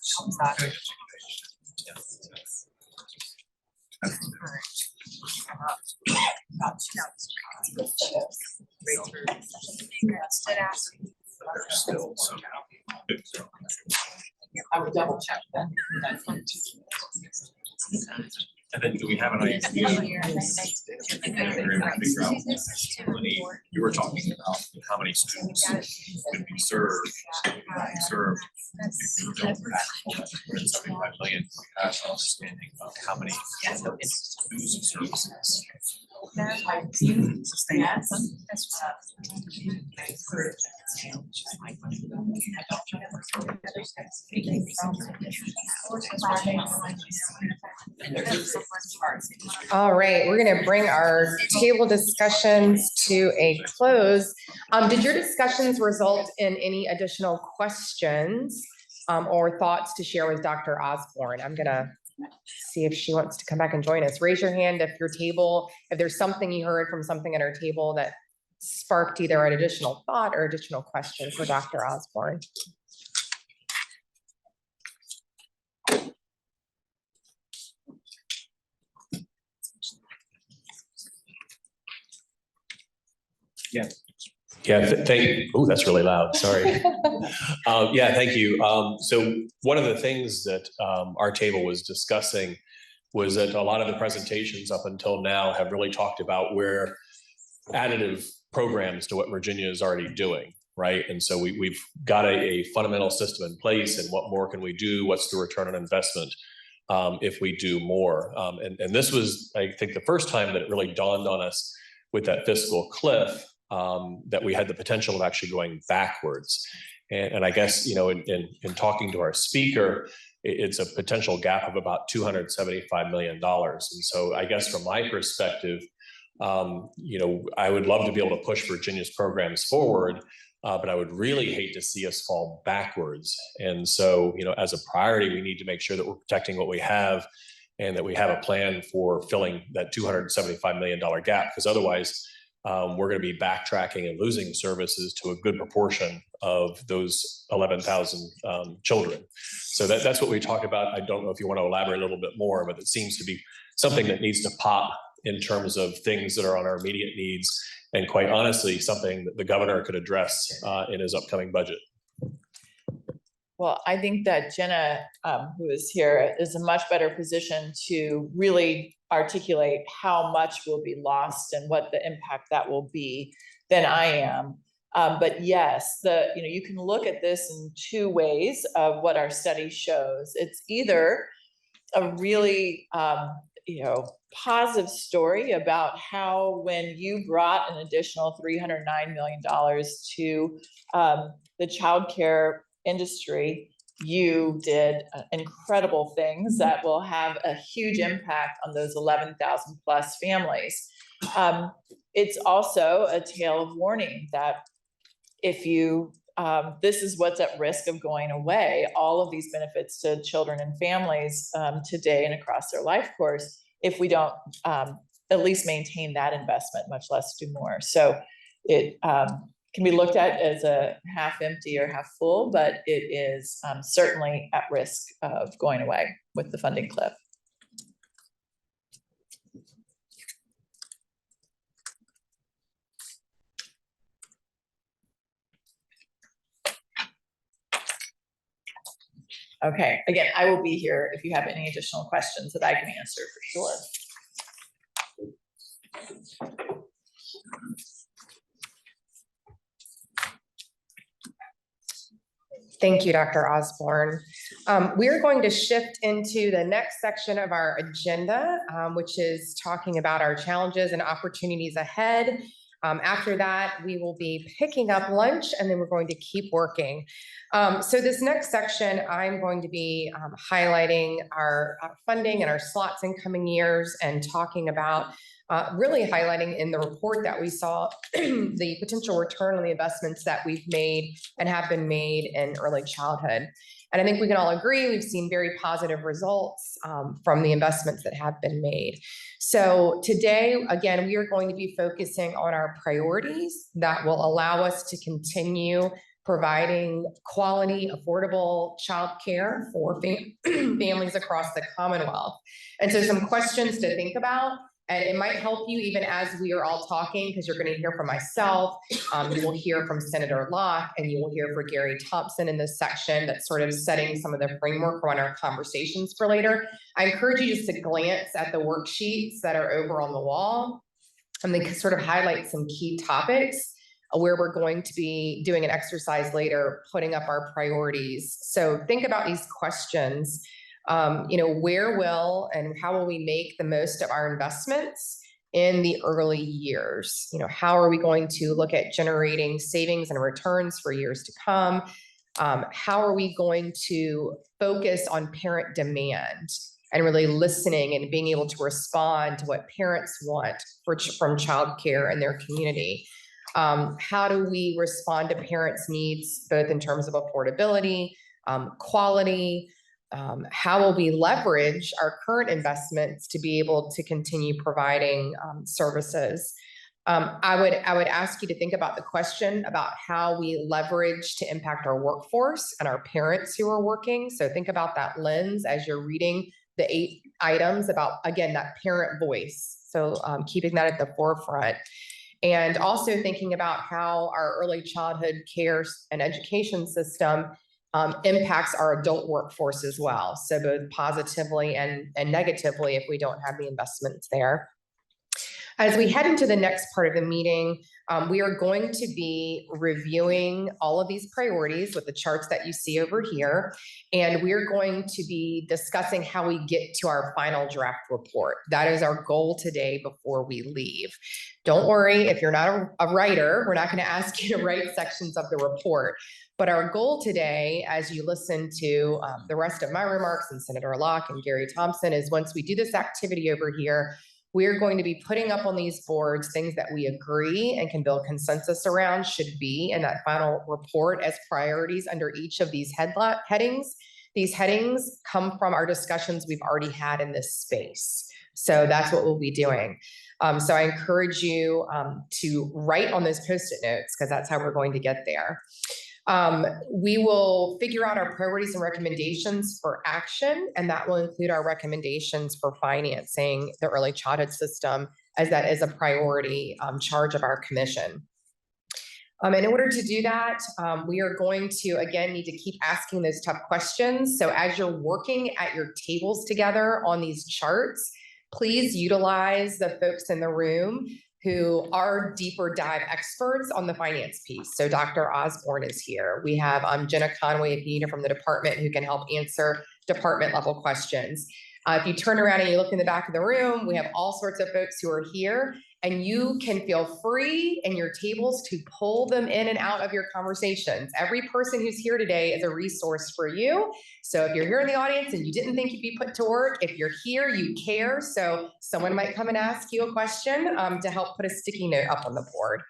Still some. I would double check that. And then do we have an idea? You were talking about how many students could be served. Served. 75 million cash outstanding. How many students services? All right, we're going to bring our table discussions to a close. Did your discussions result in any additional questions or thoughts to share with Dr. Osborne? I'm going to see if she wants to come back and join us. Raise your hand if there's something you heard from something at our table that sparked either an additional thought or additional question for Dr. Osborne. Yeah, that's really loud, sorry. Yeah, thank you. So one of the things that our table was discussing was that a lot of the presentations up until now have really talked about where additive programs to what Virginia is already doing, right? And so we've got a fundamental system in place, and what more can we do? What's the return on investment if we do more? And this was, I think, the first time that it really dawned on us with that fiscal cliff that we had the potential of actually going backwards. And I guess, in talking to our speaker, it's a potential gap of about $275 million. And so I guess from my perspective, I would love to be able to push Virginia's programs forward, but I would really hate to see us fall backwards. And so, as a priority, we need to make sure that we're protecting what we have and that we have a plan for filling that $275 million gap, because otherwise we're going to be backtracking and losing services to a good proportion of those 11,000 children. So that's what we talked about. I don't know if you want to elaborate a little bit more, but it seems to be something that needs to pop in terms of things that are on our immediate needs, and quite honestly, something that the governor could address in his upcoming budget. Well, I think that Jenna, who is here, is in a much better position to really articulate how much will be lost and what the impact that will be than I am. But yes, you can look at this in two ways of what our study shows. It's either a really positive story about how when you brought an additional $309 million to the childcare industry, you did incredible things that will have a huge impact on those 11,000 plus families. It's also a tale of warning that if you, this is what's at risk of going away, all of these benefits to children and families today and across their life course, if we don't at least maintain that investment, much less do more. So it can be looked at as a half empty or half full, but it is certainly at risk of going away with the funding cliff. Okay, again, I will be here if you have any additional questions that I can answer for sure. Thank you, Dr. Osborne. We're going to shift into the next section of our agenda, which is talking about our challenges and opportunities ahead. After that, we will be picking up lunch, and then we're going to keep working. So this next section, I'm going to be highlighting our funding and our slots in coming years and talking about really highlighting in the report that we saw the potential return on the investments that we've made and have been made in early childhood. And I think we can all agree we've seen very positive results from the investments that have been made. So today, again, we are going to be focusing on our priorities that will allow us to continue providing quality, affordable childcare for families across the Commonwealth. And so some questions to think about, and it might help you even as we are all talking, because you're going to hear from myself, you will hear from Senator Locke, and you will hear from Gary Thompson in this section that's sort of setting some of the framework around our conversations for later. I encourage you just to glance at the worksheets that are over on the wall, and they sort of highlight some key topics where we're going to be doing an exercise later, putting up our priorities. So think about these questions. Where will and how will we make the most of our investments in the early years? How are we going to look at generating savings and returns for years to come? How are we going to focus on parent demand and really listening and being able to respond to what parents want from childcare in their community? How do we respond to parents' needs, both in terms of affordability, quality? How will we leverage our current investments to be able to continue providing services? I would ask you to think about the question about how we leverage to impact our workforce and our parents who are working. So think about that lens as you're reading the 8 items about, again, that parent voice. So keeping that at the forefront. And also thinking about how our early childhood care and education system impacts our adult workforce as well. So both positively and negatively if we don't have the investments there. As we head into the next part of the meeting, we are going to be reviewing all of these priorities with the charts that you see over here. And we're going to be discussing how we get to our final draft report. That is our goal today before we leave. Don't worry, if you're not a writer, we're not going to ask you to write sections of the report. But our goal today, as you listen to the rest of my remarks and Senator Locke and Gary Thompson, is once we do this activity over here, we're going to be putting up on these boards things that we agree and can build consensus around should be in that final report as priorities under each of these headings. These headings come from our discussions we've already had in this space. So that's what we'll be doing. So I encourage you to write on those Post-it notes because that's how we're going to get there. We will figure out our priorities and recommendations for action, and that will include our recommendations for financing the early childhood system, as that is a priority charge of our commission. In order to do that, we are going to, again, need to keep asking those tough questions. So as you're working at your tables together on these charts, please utilize the folks in the room who are deeper dive experts on the finance piece. So Dr. Osborne is here. We have Jenna Conway, if you need her, from the department, who can help answer department level questions. If you turn around and you look in the back of the room, we have all sorts of folks who are here, and you can feel free in your tables to pull them in and out of your conversations. Every person who's here today is a resource for you. So if you're here in the audience and you didn't think you'd be put to work, if you're here, you care. So someone might come and ask you a question to help put a sticky note up on the board.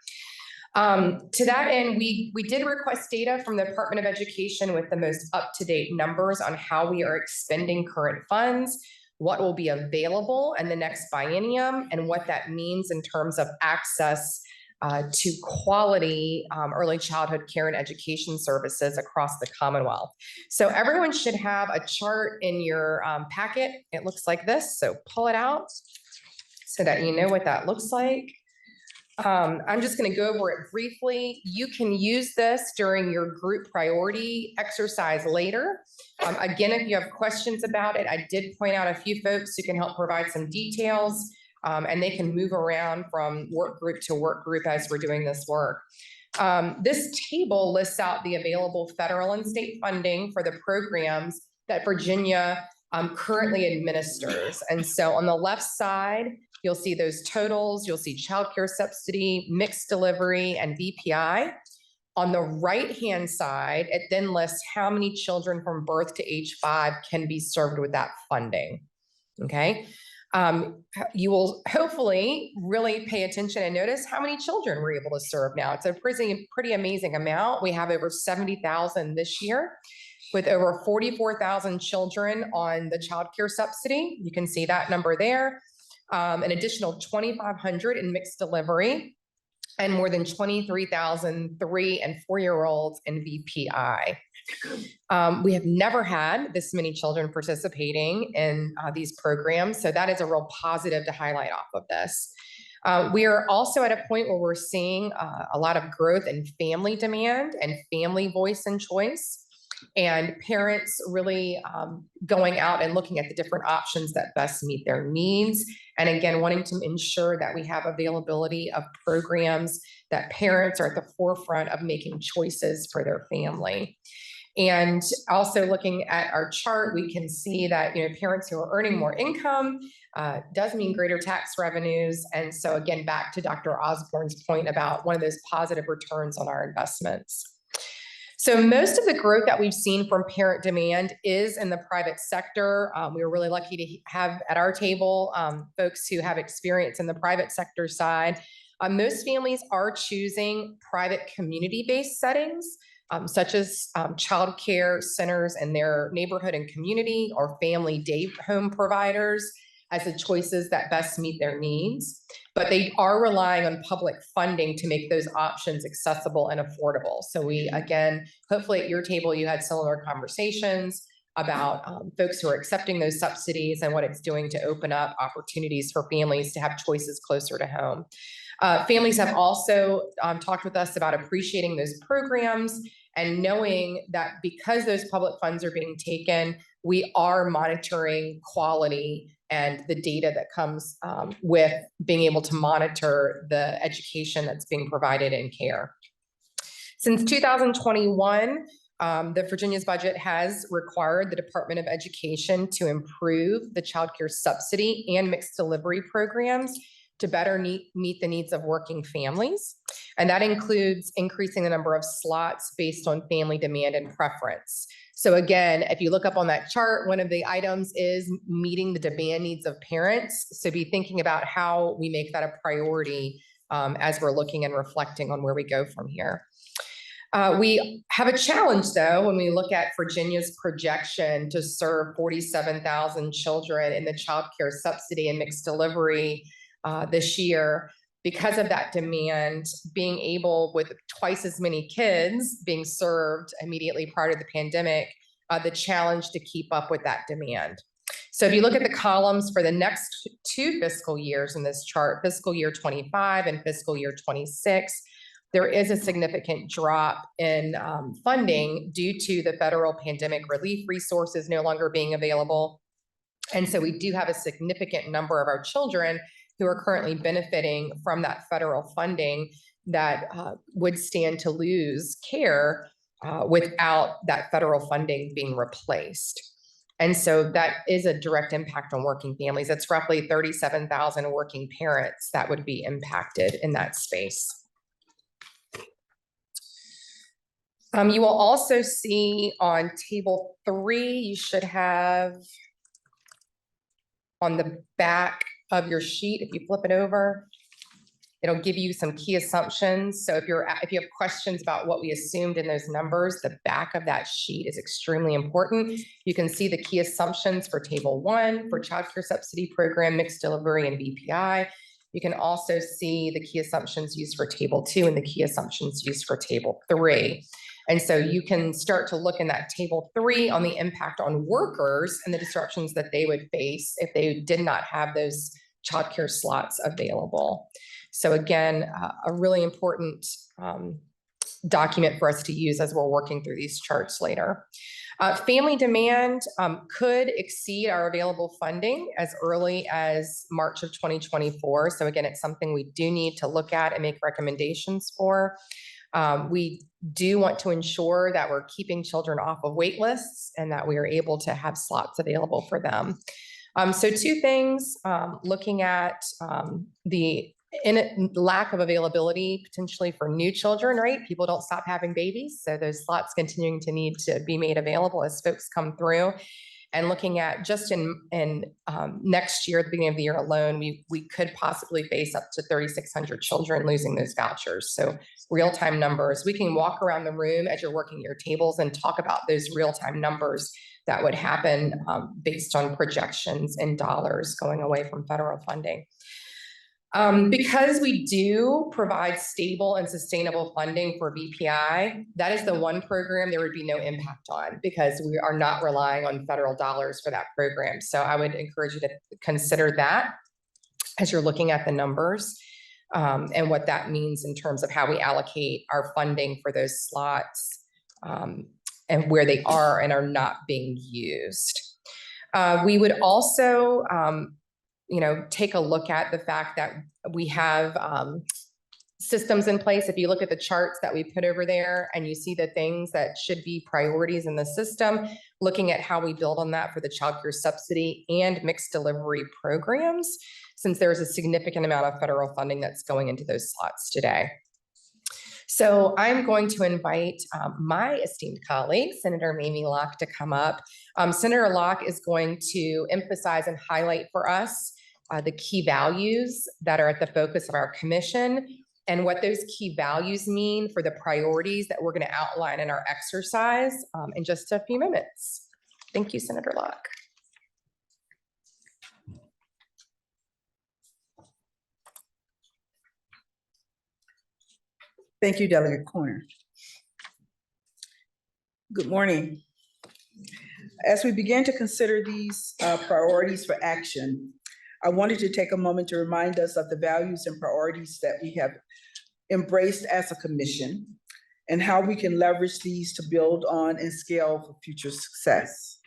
To that end, we did request data from the Department of Education with the most up-to-date numbers on how we are expending current funds, what will be available in the next biennium, and what that means in terms of access to quality early childhood care and education services across the Commonwealth. So everyone should have a chart in your packet. It looks like this, so pull it out so that you know what that looks like. I'm just going to go over it briefly. You can use this during your group priority exercise later. Again, if you have questions about it, I did point out a few folks who can help provide some details, and they can move around from work group to work group as we're doing this work. This table lists out the available federal and state funding for the programs that Virginia currently administers. And so on the left side, you'll see those totals. You'll see childcare subsidy, mixed delivery, and VPI. On the right-hand side, it then lists how many children from birth to age 5 can be served with that funding. Okay. You will hopefully really pay attention and notice how many children we're able to serve now. It's a pretty amazing amount. We have over 70,000 this year, with over 44,000 children on the child care subsidy. You can see that number there. An additional 2,500 in mixed delivery, and more than 23,000 3- and 4-year-olds in VPI. We have never had this many children participating in these programs, so that is a real positive to highlight off of this. We are also at a point where we're seeing a lot of growth in family demand and family voice and choice, and parents really going out and looking at the different options that best meet their needs. And again, wanting to ensure that we have availability of programs that parents are at the forefront of making choices for their family. And also looking at our chart, we can see that, parents who are earning more income does mean greater tax revenues. And so again, back to Dr. Osborne's point about one of those positive returns on our investments. So most of the growth that we've seen from parent demand is in the private sector. We were really lucky to have at our table folks who have experience in the private sector side. Most families are choosing private community-based settings, such as child care centers in their neighborhood and community, or family day home providers, as the choices that best meet their needs. But they are relying on public funding to make those options accessible and affordable. So we, again, hopefully at your table, you had similar conversations about folks who are accepting those subsidies and what it's doing to open up opportunities for families to have choices closer to home. Families have also talked with us about appreciating those programs and knowing that because those public funds are being taken, we are monitoring quality and the data that comes with being able to monitor the education that's being provided in care. Since 2021, the Virginia's budget has required the Department of Education to improve the child care subsidy and mixed delivery programs to better meet the needs of working families. And that includes increasing the number of slots based on family demand and preference. So again, if you look up on that chart, one of the items is meeting the demand needs of parents. So be thinking about how we make that a priority as we're looking and reflecting on where we go from here. We have a challenge, though, when we look at Virginia's projection to serve 47,000 children in the child care subsidy and mixed delivery this year. Because of that demand, being able, with twice as many kids being served immediately prior to the pandemic, the challenge to keep up with that demand. So if you look at the columns for the next 2 fiscal years in this chart, fiscal year 25 and fiscal year 26, there is a significant drop in funding due to the federal pandemic relief resources no longer being available. And so we do have a significant number of our children who are currently benefiting from that federal funding that would stand to lose care without that federal funding being replaced. And so that is a direct impact on working families. It's roughly 37,000 working parents that would be impacted in that space. You will also see on table 3, you should have on the back of your sheet, if you flip it over, it'll give you some key assumptions. So if you have questions about what we assumed in those numbers, the back of that sheet is extremely important. You can see the key assumptions for table 1 for child care subsidy program, mixed delivery, and VPI. You can also see the key assumptions used for table 2 and the key assumptions used for table 3. And so you can start to look in that table 3 on the impact on workers and the disruptions that they would face if they did not have those childcare slots available. So again, a really important document for us to use as we're working through these charts later. Family demand could exceed our available funding as early as March of 2024. So again, it's something we do need to look at and make recommendations for. We do want to ensure that we're keeping children off of wait lists and that we are able to have slots available for them. So 2 things, looking at the lack of availability potentially for new children, right? People don't stop having babies, so those slots continuing to need to be made available as folks come through. And looking at just in next year, at the beginning of the year alone, we could possibly face up to 3,600 children losing those vouchers. So real-time numbers, we can walk around the room as you're working your tables and talk about those real-time numbers that would happen based on projections in dollars going away from federal funding. Because we do provide stable and sustainable funding for VPI, that is the one program there would be no impact on because we are not relying on federal dollars for that program. So I would encourage you to consider that as you're looking at the numbers and what that means in terms of how we allocate our funding for those slots and where they are and are not being used. We would also take a look at the fact that we have systems in place. If you look at the charts that we put over there and you see the things that should be priorities in the system, looking at how we build on that for the child care subsidy and mixed delivery programs, since there's a significant amount of federal funding that's going into those slots today. So I'm going to invite my esteemed colleague, Senator Mamie Locke, to come up. Senator Locke is going to emphasize and highlight for us the key values that are at the focus of our commission and what those key values mean for the priorities that we're going to outline in our exercise in just a few minutes. Thank you, Senator Locke. Thank you, Delegate Corner. Good morning. As we begin to consider these priorities for action, I wanted to take a moment to remind us of the values and priorities that we have embraced as a commission and how we can leverage these to build on and scale for future success.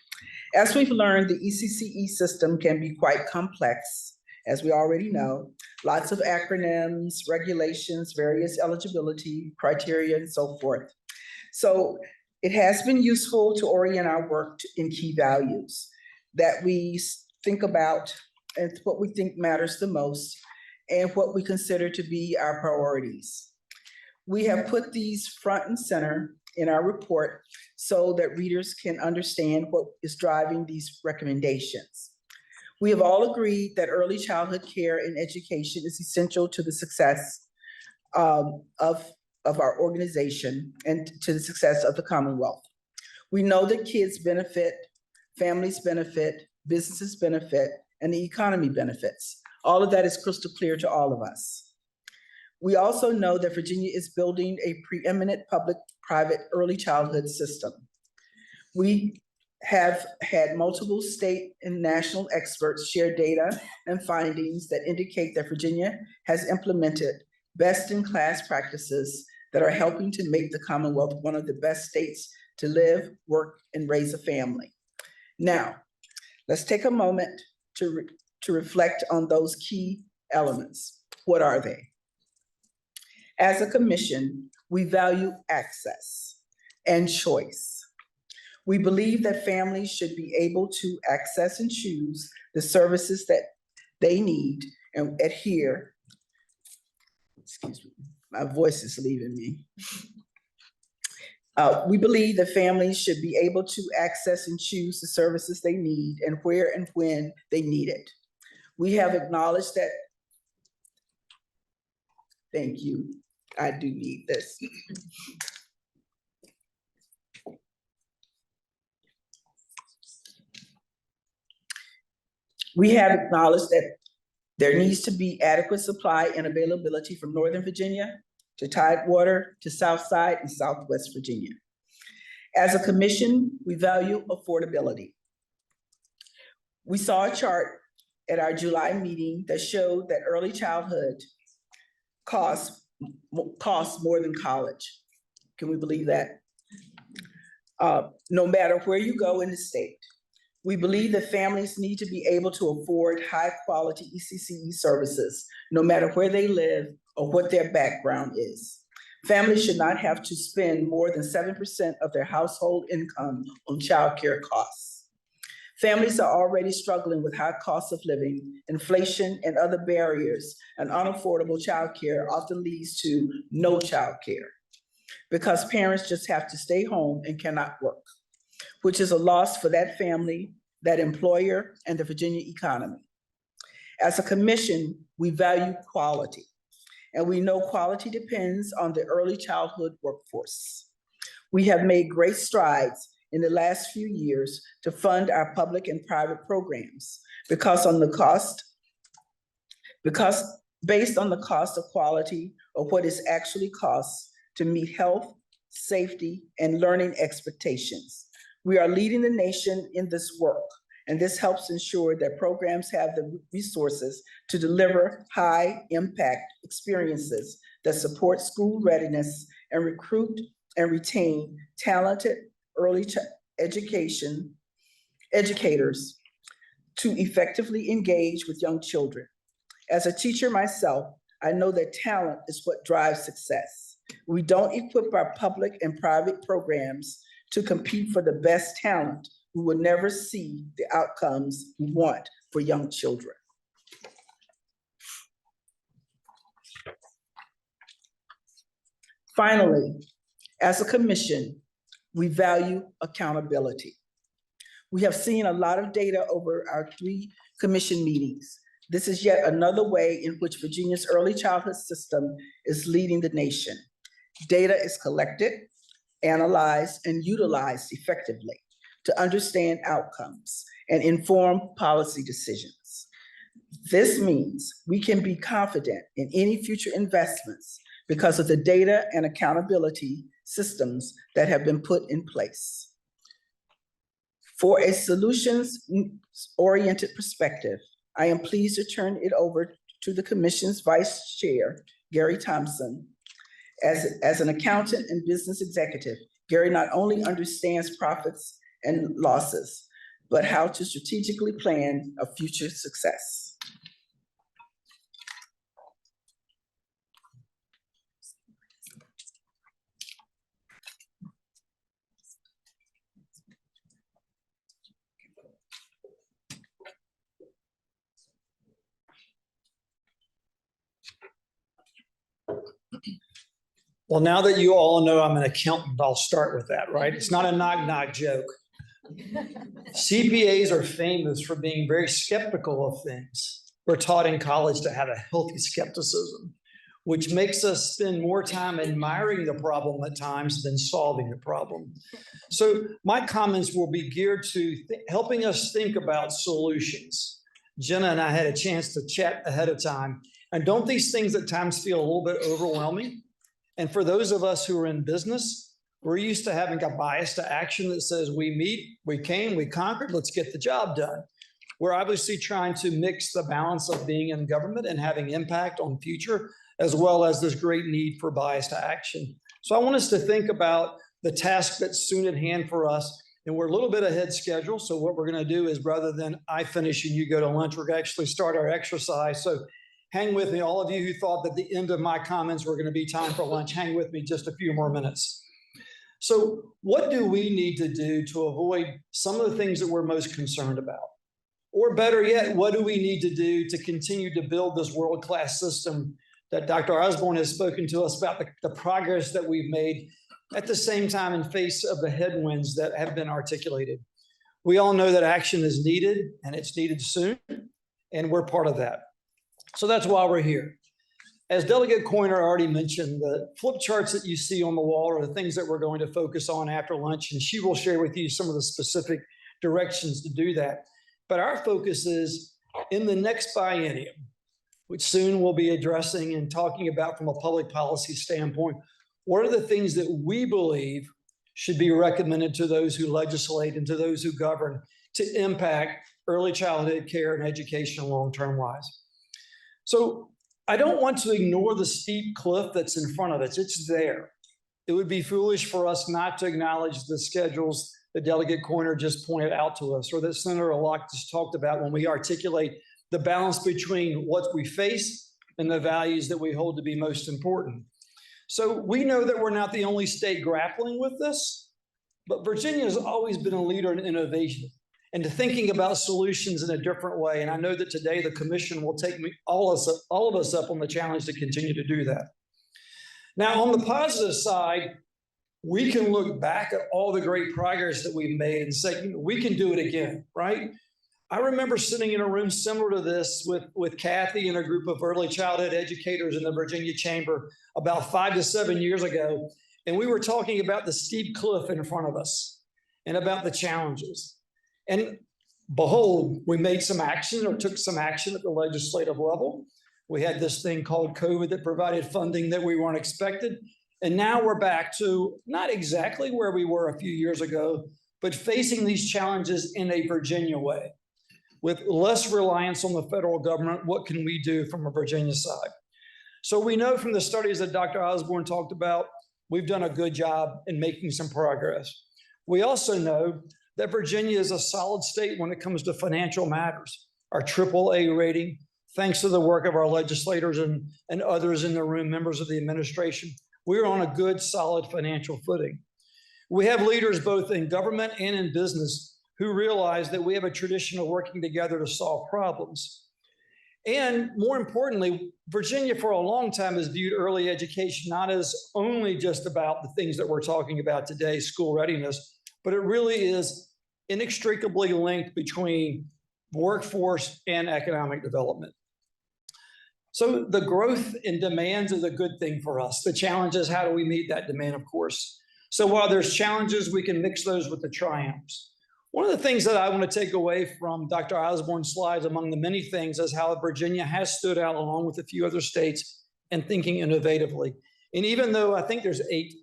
As we've learned, the ECCE system can be quite complex, as we already know, lots of acronyms, regulations, various eligibility criteria, and so forth. So it has been useful to orient our work in key values that we think about and what we think matters the most and what we consider to be our priorities. We have put these front and center in our report so that readers can understand what is driving these recommendations. We have all agreed that early childhood care and education is essential to the success of our organization and to the success of the Commonwealth. We know that kids benefit, families benefit, businesses benefit, and the economy benefits. All of that is crystal clear to all of us. We also know that Virginia is building a preeminent public-private early childhood system. We have had multiple state and national experts share data and findings that indicate that Virginia has implemented best-in-class practices that are helping to make the Commonwealth one of the best states to live, work, and raise a family. Now, let's take a moment to reflect on those key elements. What are they? As a commission, we value access and choice. We believe that families should be able to access and choose the services that they need and adhere. Excuse me, my voice is leaving me. We believe that families should be able to access and choose the services they need and where and when they need it. We have acknowledged that, thank you, I do need this. We have acknowledged that there needs to be adequate supply and availability from Northern Virginia to Tidewater to Southside and Southwest Virginia. As a commission, we value affordability. We saw a chart at our July meeting that showed that early childhood costs more than college. Can we believe that? No matter where you go in the state, we believe that families need to be able to afford high quality ECCE services, no matter where they live or what their background is. Families should not have to spend more than 7% of their household income on childcare costs. Families are already struggling with high costs of living, inflation, and other barriers, and unaffordable childcare often leads to no childcare because parents just have to stay home and cannot work, which is a loss for that family, that employer, and the Virginia economy. As a commission, we value quality, and we know quality depends on the early childhood workforce. We have made great strides in the last few years to fund our public and private programs based on the cost of quality of what it actually costs to meet health, safety, and learning expectations. We are leading the nation in this work, and this helps ensure that programs have the resources to deliver high-impact experiences that support school readiness and recruit and retain talented early educators to effectively engage with young children. As a teacher myself, I know that talent is what drives success. We don't equip our public and private programs to compete for the best talent. We will never see the outcomes we want for young children. Finally, as a commission, we value accountability. We have seen a lot of data over our 3 commission meetings. This is yet another way in which Virginia's early childhood system is leading the nation. Data is collected, analyzed, and utilized effectively to understand outcomes and inform policy decisions. This means we can be confident in any future investments because of the data and accountability systems that have been put in place. For a solutions-oriented perspective, I am pleased to turn it over to the Commission's Vice Chair, Gary Thompson. As an accountant and business executive, Gary not only understands profits and losses, but how to strategically plan a future success. Well, now that you all know I'm an accountant, I'll start with that, right? It's not a knock-knock joke. CPAs are famous for being very skeptical of things. We're taught in college to have a healthy skepticism, which makes us spend more time admiring the problem at times than solving the problem. So my comments will be geared to helping us think about solutions. Jenna and I had a chance to chat ahead of time. And don't these things at times feel a little bit overwhelming? And for those of us who are in business, we're used to having a bias to action that says we meet, we came, we conquered, let's get the job done. We're obviously trying to mix the balance of being in government and having impact on future, as well as this great need for bias to action. So I want us to think about the task that's soon at hand for us. And we're a little bit ahead schedule. So what we're going to do is rather than I finish and you go to lunch, we're going to actually start our exercise. So hang with me, all of you who thought that the end of my comments were going to be time for lunch, hang with me just a few more minutes. So what do we need to do to avoid some of the things that we're most concerned about? Or better yet, what do we need to do to continue to build this world-class system that Dr. Osborne has spoken to us about, the progress that we've made at the same time in face of the headwinds that have been articulated? We all know that action is needed and it's needed soon, and we're part of that. So that's why we're here. As Delegate Coiner already mentioned, the flip charts that you see on the wall are the things that we're going to focus on after lunch, and she will share with you some of the specific directions to do that. But our focus is in the next biennium, which soon we'll be addressing and talking about from a public policy standpoint. What are the things that we believe should be recommended to those who legislate and to those who govern to impact early childhood care and education long-term wise? So I don't want to ignore the steep cliff that's in front of us. It's there. It would be foolish for us not to acknowledge the schedules that Delegate Coiner just pointed out to us, or that Senator Locke just talked about when we articulate the balance between what we face and the values that we hold to be most important. So we know that we're not the only state grappling with this, but Virginia has always been a leader in innovation and to thinking about solutions in a different way. And I know that today the commission will take all of us up on the challenge to continue to do that. Now, on the positive side, we can look back at all the great progress that we've made and say, you know, we can do it again, right? I remember sitting in a room similar to this with Kathy and a group of early childhood educators in the Virginia Chamber about 5 to 7 years ago. And we were talking about the steep cliff in front of us and about the challenges. And behold, we made some action or took some action at the legislative level. We had this thing called COVID that provided funding that we weren't expected. And now we're back to not exactly where we were a few years ago, but facing these challenges in a Virginia way. With less reliance on the federal government, what can we do from a Virginia side? So we know from the studies that Dr. Osborne talked about, we've done a good job in making some progress. We also know that Virginia is a solid state when it comes to financial matters. Our AAA rating, thanks to the work of our legislators and others in the room, members of the administration, we're on a good, solid financial footing. We have leaders both in government and in business who realize that we have a tradition of working together to solve problems. And more importantly, Virginia for a long time has viewed early education not as only just about the things that we're talking about today, school readiness, but it really is inextricably linked between workforce and economic development. So the growth in demands is a good thing for us. The challenge is, how do we meet that demand, of course? So while there's challenges, we can mix those with the triumphs. One of the things that I want to take away from Dr. Osborne's slides, among the many things, is how Virginia has stood out along with a few other states and thinking innovatively. And even though I think there's 8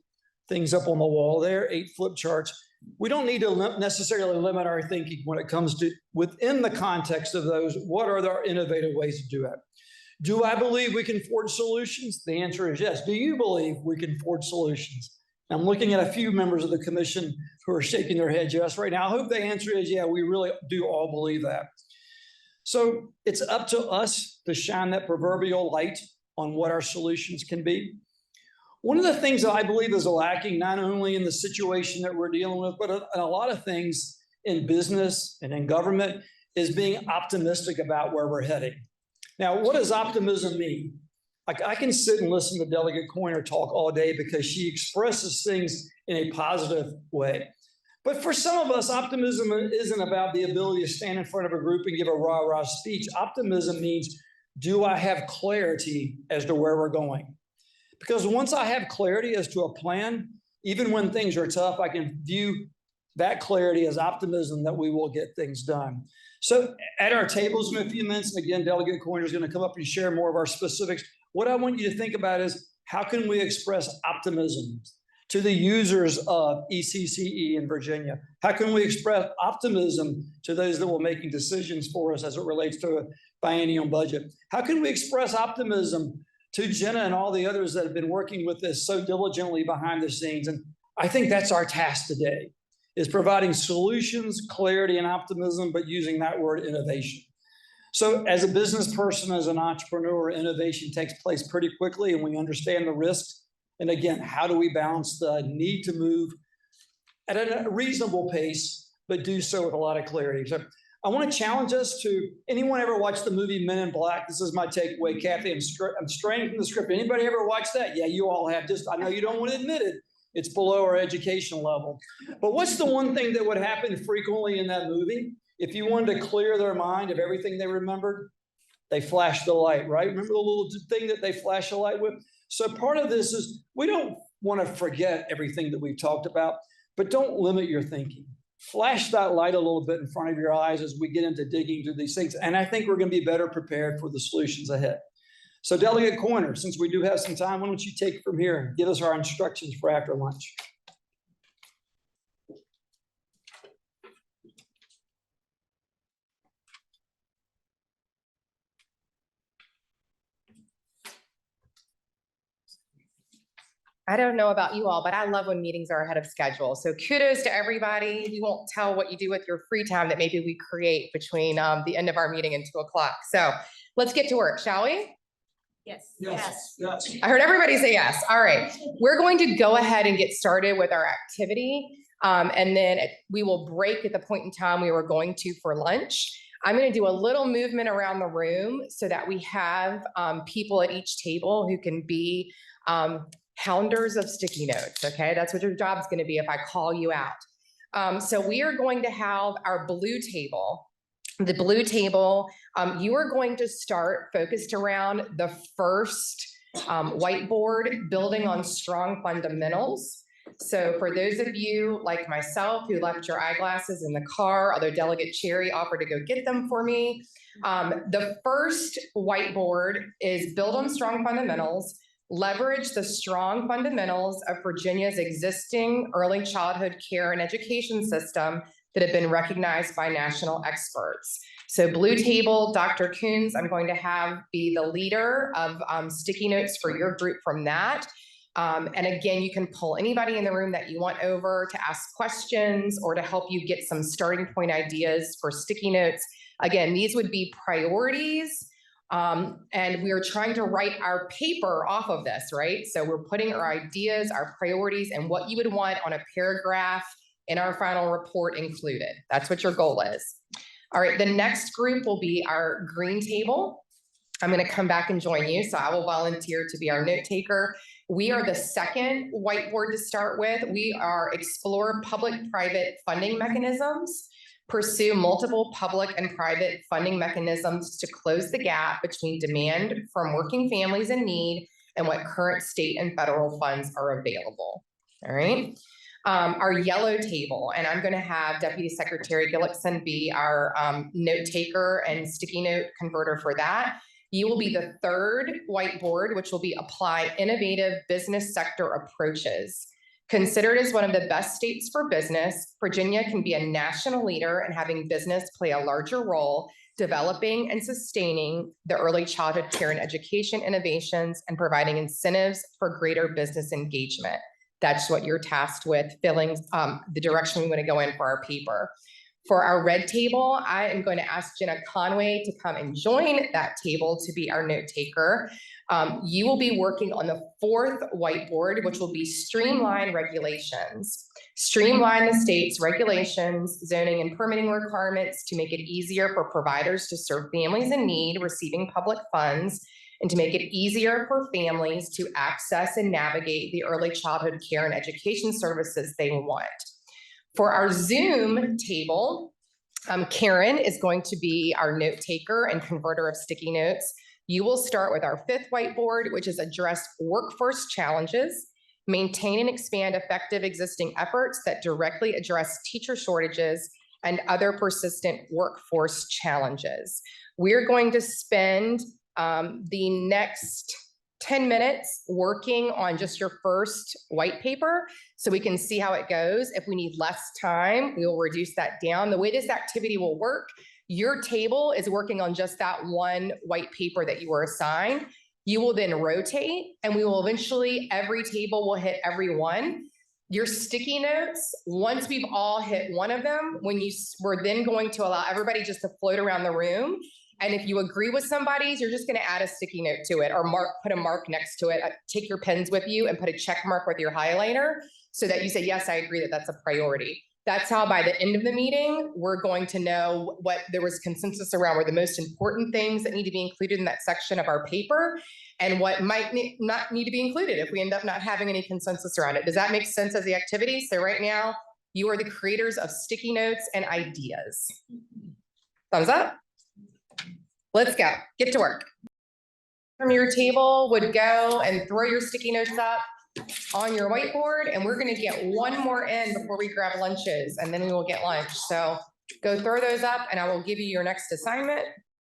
things up on the wall there, 8 flip charts, we don't need to necessarily limit our thinking when it comes to, within the context of those, what are our innovative ways to do it? Do I believe we can forge solutions? The answer is yes. Do you believe we can forge solutions? I'm looking at a few members of the commission who are shaking their heads yes right now. I hope the answer is, yeah, we really do all believe that. So it's up to us to shine that proverbial light on what our solutions can be. One of the things that I believe is lacking, not only in the situation that we're dealing with, but in a lot of things in business and in government, is being optimistic about where we're heading. Now, what does optimism mean? I can sit and listen to Delegate Coiner talk all day because she expresses things in a positive way. But for some of us, optimism isn't about the ability to stand in front of a group and give a rah-rah speech. Optimism means, do I have clarity as to where we're going? Because once I have clarity as to a plan, even when things are tough, I can view that clarity as optimism that we will get things done. So at our tables in a few minutes, and again, Delegate Coiner is going to come up and share more of our specifics. What I want you to think about is, how can we express optimism to the users of ECCE in Virginia? How can we express optimism to those that will making decisions for us as it relates to a biennial budget? How can we express optimism to Jenna and all the others that have been working with this so diligently behind the scenes? And I think that's our task today, is providing solutions, clarity, and optimism, but using that word innovation. So as a business person, as an entrepreneur, innovation takes place pretty quickly, and we understand the risks. And again, how do we balance the need to move at a reasonable pace, but do so with a lot of clarity? So I want to challenge us to, anyone ever watch the movie Men in Black? This is my takeaway, Kathy. I'm straying from the script. Anybody ever watch that? Yeah, you all have. Just, I know you don't want to admit it. It's below our education level. But what's the one thing that would happen frequently in that movie? If you wanted to clear their mind of everything they remembered, they flashed the light, right? Remember the little thing that they flash a light with? So part of this is, we don't want to forget everything that we've talked about, but don't limit your thinking. Flash that light a little bit in front of your eyes as we get into digging through these things. And I think we're going to be better prepared for the solutions ahead. So Delegate Coiner, since we do have some time, why don't you take it from here and give us our instructions for after lunch? I don't know about you all, but I love when meetings are ahead of schedule. So kudos to everybody. You won't tell what you do with your free time that maybe we create between the end of our meeting and 2 o'clock. So let's get to work, shall we? Yes. Yes. I heard everybody say yes. All right. We're going to go ahead and get started with our activity. And then we will break at the point in time we were going to for lunch. I'm going to do a little movement around the room so that we have people at each table who can be hounders of sticky notes, okay? That's what your job's gonna be if I call you out. So we are going to have our blue table. The blue table, you are going to start focused around the first whiteboard, building on strong fundamentals. So for those of you like myself who left your eyeglasses in the car, although Delegate Cherry offered to go get them for me, the first whiteboard is build on strong fundamentals, leverage the strong fundamentals of Virginia's existing early childhood care and education system that have been recognized by national experts. So blue table, Dr. Coons, I'm going to have be the leader of sticky notes for your group from that. And again, you can pull anybody in the room that you want over to ask questions or to help you get some starting point ideas for sticky notes. Again, these would be priorities. And we're trying to write our paper off of this, right? So we're putting our ideas, our priorities, and what you would want on a paragraph in our final report included. That's what your goal is. All right, the next group will be our green table. I'm going to come back and join you, so I will volunteer to be our note taker. We are the second whiteboard to start with. We are explore public-private funding mechanisms, pursue multiple public and private funding mechanisms to close the gap between demand from working families in need and what current state and federal funds are available. All right. Our yellow table, and I'm going to have Deputy Secretary Gillickson be our note taker and sticky note converter for that. You will be the third whiteboard, which will be apply innovative business sector approaches. Considered as one of the best states for business, Virginia can be a national leader in having business play a larger role, developing and sustaining the early childhood care and education innovations and providing incentives for greater business engagement. That's what you're tasked with, filling the direction we want to go in for our paper. For our red table, I am going to ask Jenna Conway to come and join that table to be our note taker. You will be working on the fourth whiteboard, which will be streamline regulations. Streamline the state's regulations, zoning and permitting requirements to make it easier for providers to serve families in need receiving public funds, and to make it easier for families to access and navigate the early childhood care and education services they want. For our Zoom table, Karen is going to be our note taker and converter of sticky notes. You will start with our fifth whiteboard, which is address workforce challenges, maintain and expand effective existing efforts that directly address teacher shortages and other persistent workforce challenges. We're going to spend the next 10 minutes working on just your first white paper so we can see how it goes. If we need less time, we will reduce that down. The way this activity will work, your table is working on just that one white paper that you were assigned. You will then rotate and we will eventually, every table will hit every one. Your sticky notes, once we've all hit one of them, we're then going to allow everybody just to float around the room. And if you agree with somebody's, you're just going to add a sticky note to it or put a mark next to it. Take your pens with you and put a check mark with your highlighter so that you say, yes, I agree that that's a priority. That's how by the end of the meeting, we're going to know what there was consensus around were the most important things that need to be included in that section of our paper and what might not need to be included if we end up not having any consensus around it. Does that make sense as the activity? So right now, you are the creators of sticky notes and ideas. Thumbs up. Let's go, get to work. From your table would go and throw your sticky notes up on your whiteboard, and we're gonna get one more in before we grab lunches, and then we will get lunch. So go throw those up and I will give you your next assignment.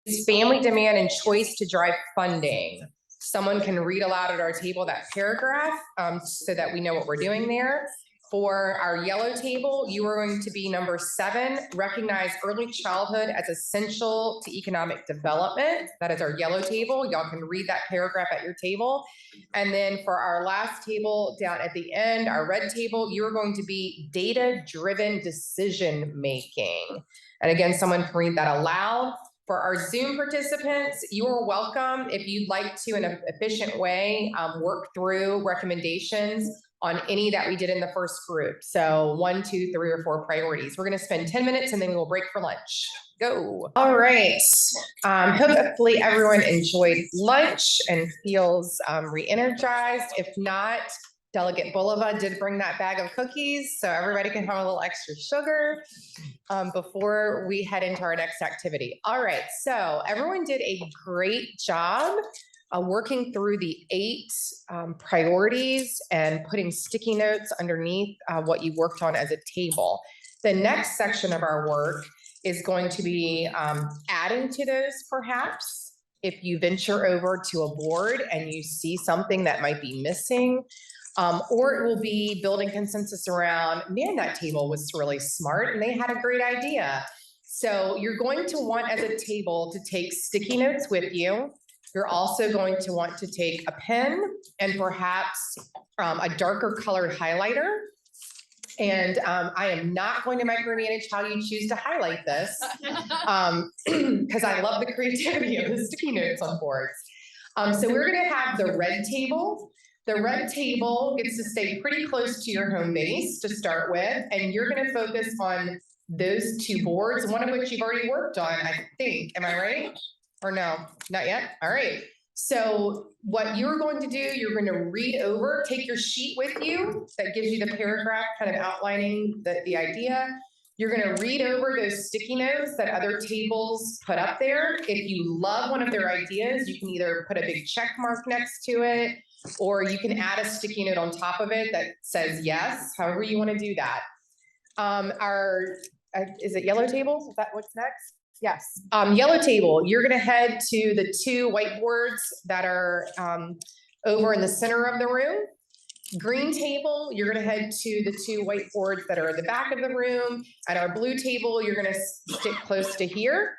It's family demand and choice to drive funding. Someone can read aloud at our table that paragraph so that we know what we're doing there. For our yellow table, you are going to be number 7, recognize early childhood as essential to economic development. That is our yellow table. Y'all can read that paragraph at your table. And then for our last table down at the end, our red table, you're going to be data-driven decision-making. And again, someone can read that aloud. For our Zoom participants, you are welcome if you'd like to, in an efficient way, work through recommendations on any that we did in the first group. So 1, 2, 3, or 4 priorities. We're going to spend 10 minutes and then we will break for lunch. Go. All right. Hopefully everyone enjoyed lunch and feels re-energized. If not, Delegate Bulova did bring that bag of cookies, so everybody can have a little extra sugar before we head into our next activity. All right, so everyone did a great job working through the 8 priorities and putting sticky notes underneath what you worked on as a table. The next section of our work is going to be adding to those, perhaps, if you venture over to a board and you see something that might be missing. Or it will be building consensus around, man, that table was really smart and they had a great idea. So you're going to want as a table to take sticky notes with you. You're also going to want to take a pen and perhaps a darker colored highlighter. And I am not going to micromanage how you choose to highlight this because I love the creativity of the sticky notes on boards. So we're going to have the red table. The red table gets to stay pretty close to your home base to start with, and you're going to focus on those 2 boards, one of which you've already worked on, I think. Am I right? Or no, not yet? All right. So what you're going to do, you're going to read over, take your sheet with you that gives you the paragraph kind of outlining the idea. You're going to read over those sticky notes that other tables put up there. If you love one of their ideas, you can either put a big check mark next to it, or you can add a sticky note on top of it that says yes, however you want to do that. Is it yellow table? Is that what's next? Yes. Yellow table, you're going to head to the 2 whiteboards that are over in the center of the room. Green table, you're going to head to the 2 whiteboards that are at the back of the room. At our blue table, you're going to stick close to here.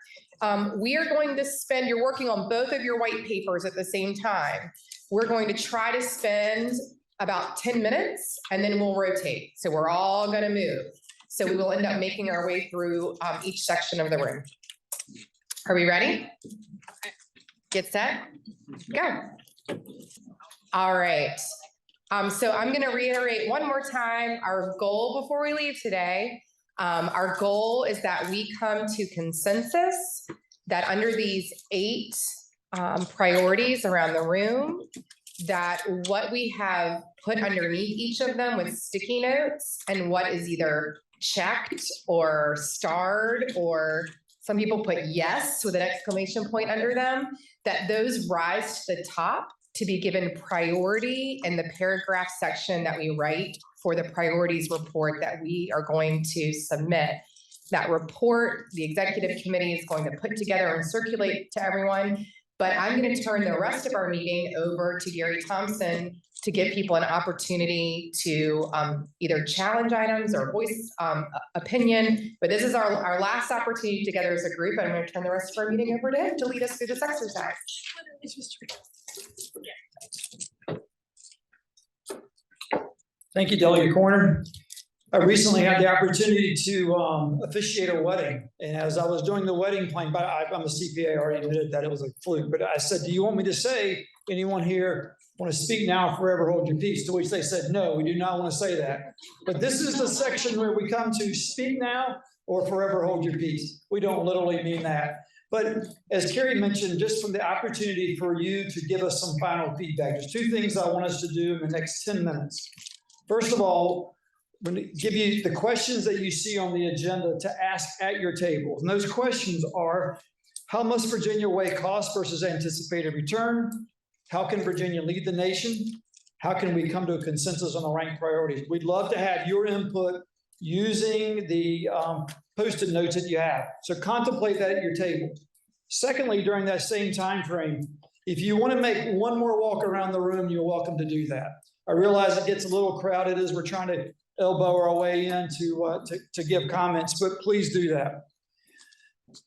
We are going to spend, you're working on both of your white papers at the same time. We're going to try to spend about 10 minutes and then we'll rotate. So we're all going to move. So we will end up making our way through each section of the room. Are we ready? Get set, go. All right. So I'm going to reiterate one more time our goal before we leave today. Our goal is that we come to consensus that under these 8 priorities around the room, that what we have put underneath each of them with sticky notes and what is either checked or starred, or some people put yes with an exclamation point under them, that those rise to the top to be given priority in the paragraph section that we write for the priorities report that we are going to submit. That report, the executive committee is going to put together and circulate to everyone, but I'm going to turn the rest of our meeting over to Gary Thompson to give people an opportunity to either challenge items or voice opinion. But this is our last opportunity together as a group. I'm going to turn the rest of our meeting over to him to lead us through this exercise. Thank you, Delegate Corner. I recently had the opportunity to officiate a wedding. And as I was doing the wedding plan, but I'm a CPA, I already admitted that it was a fluke, but I said, do you want me to say, anyone here want to speak now, forever hold your peace? To which they said, no, we do not want to say that. But this is the section where we come to speak now or forever hold your peace. We don't literally mean that. But as Carrie mentioned, just from the opportunity for you to give us some final feedback, there's 2 things I want us to do in the next 10 minutes. First of all, I'm going to give you the questions that you see on the agenda to ask at your table. And those questions are, how must Virginia weigh cost versus anticipated return? How can Virginia lead the nation? How can we come to a consensus on the ranked priorities? We'd love to have your input using the Post-it notes that you have. So contemplate that at your table. Secondly, during that same time frame, if you want to make one more walk around the room, you're welcome to do that. I realize it gets a little crowded as we're trying to elbow our way in to give comments, but please do that.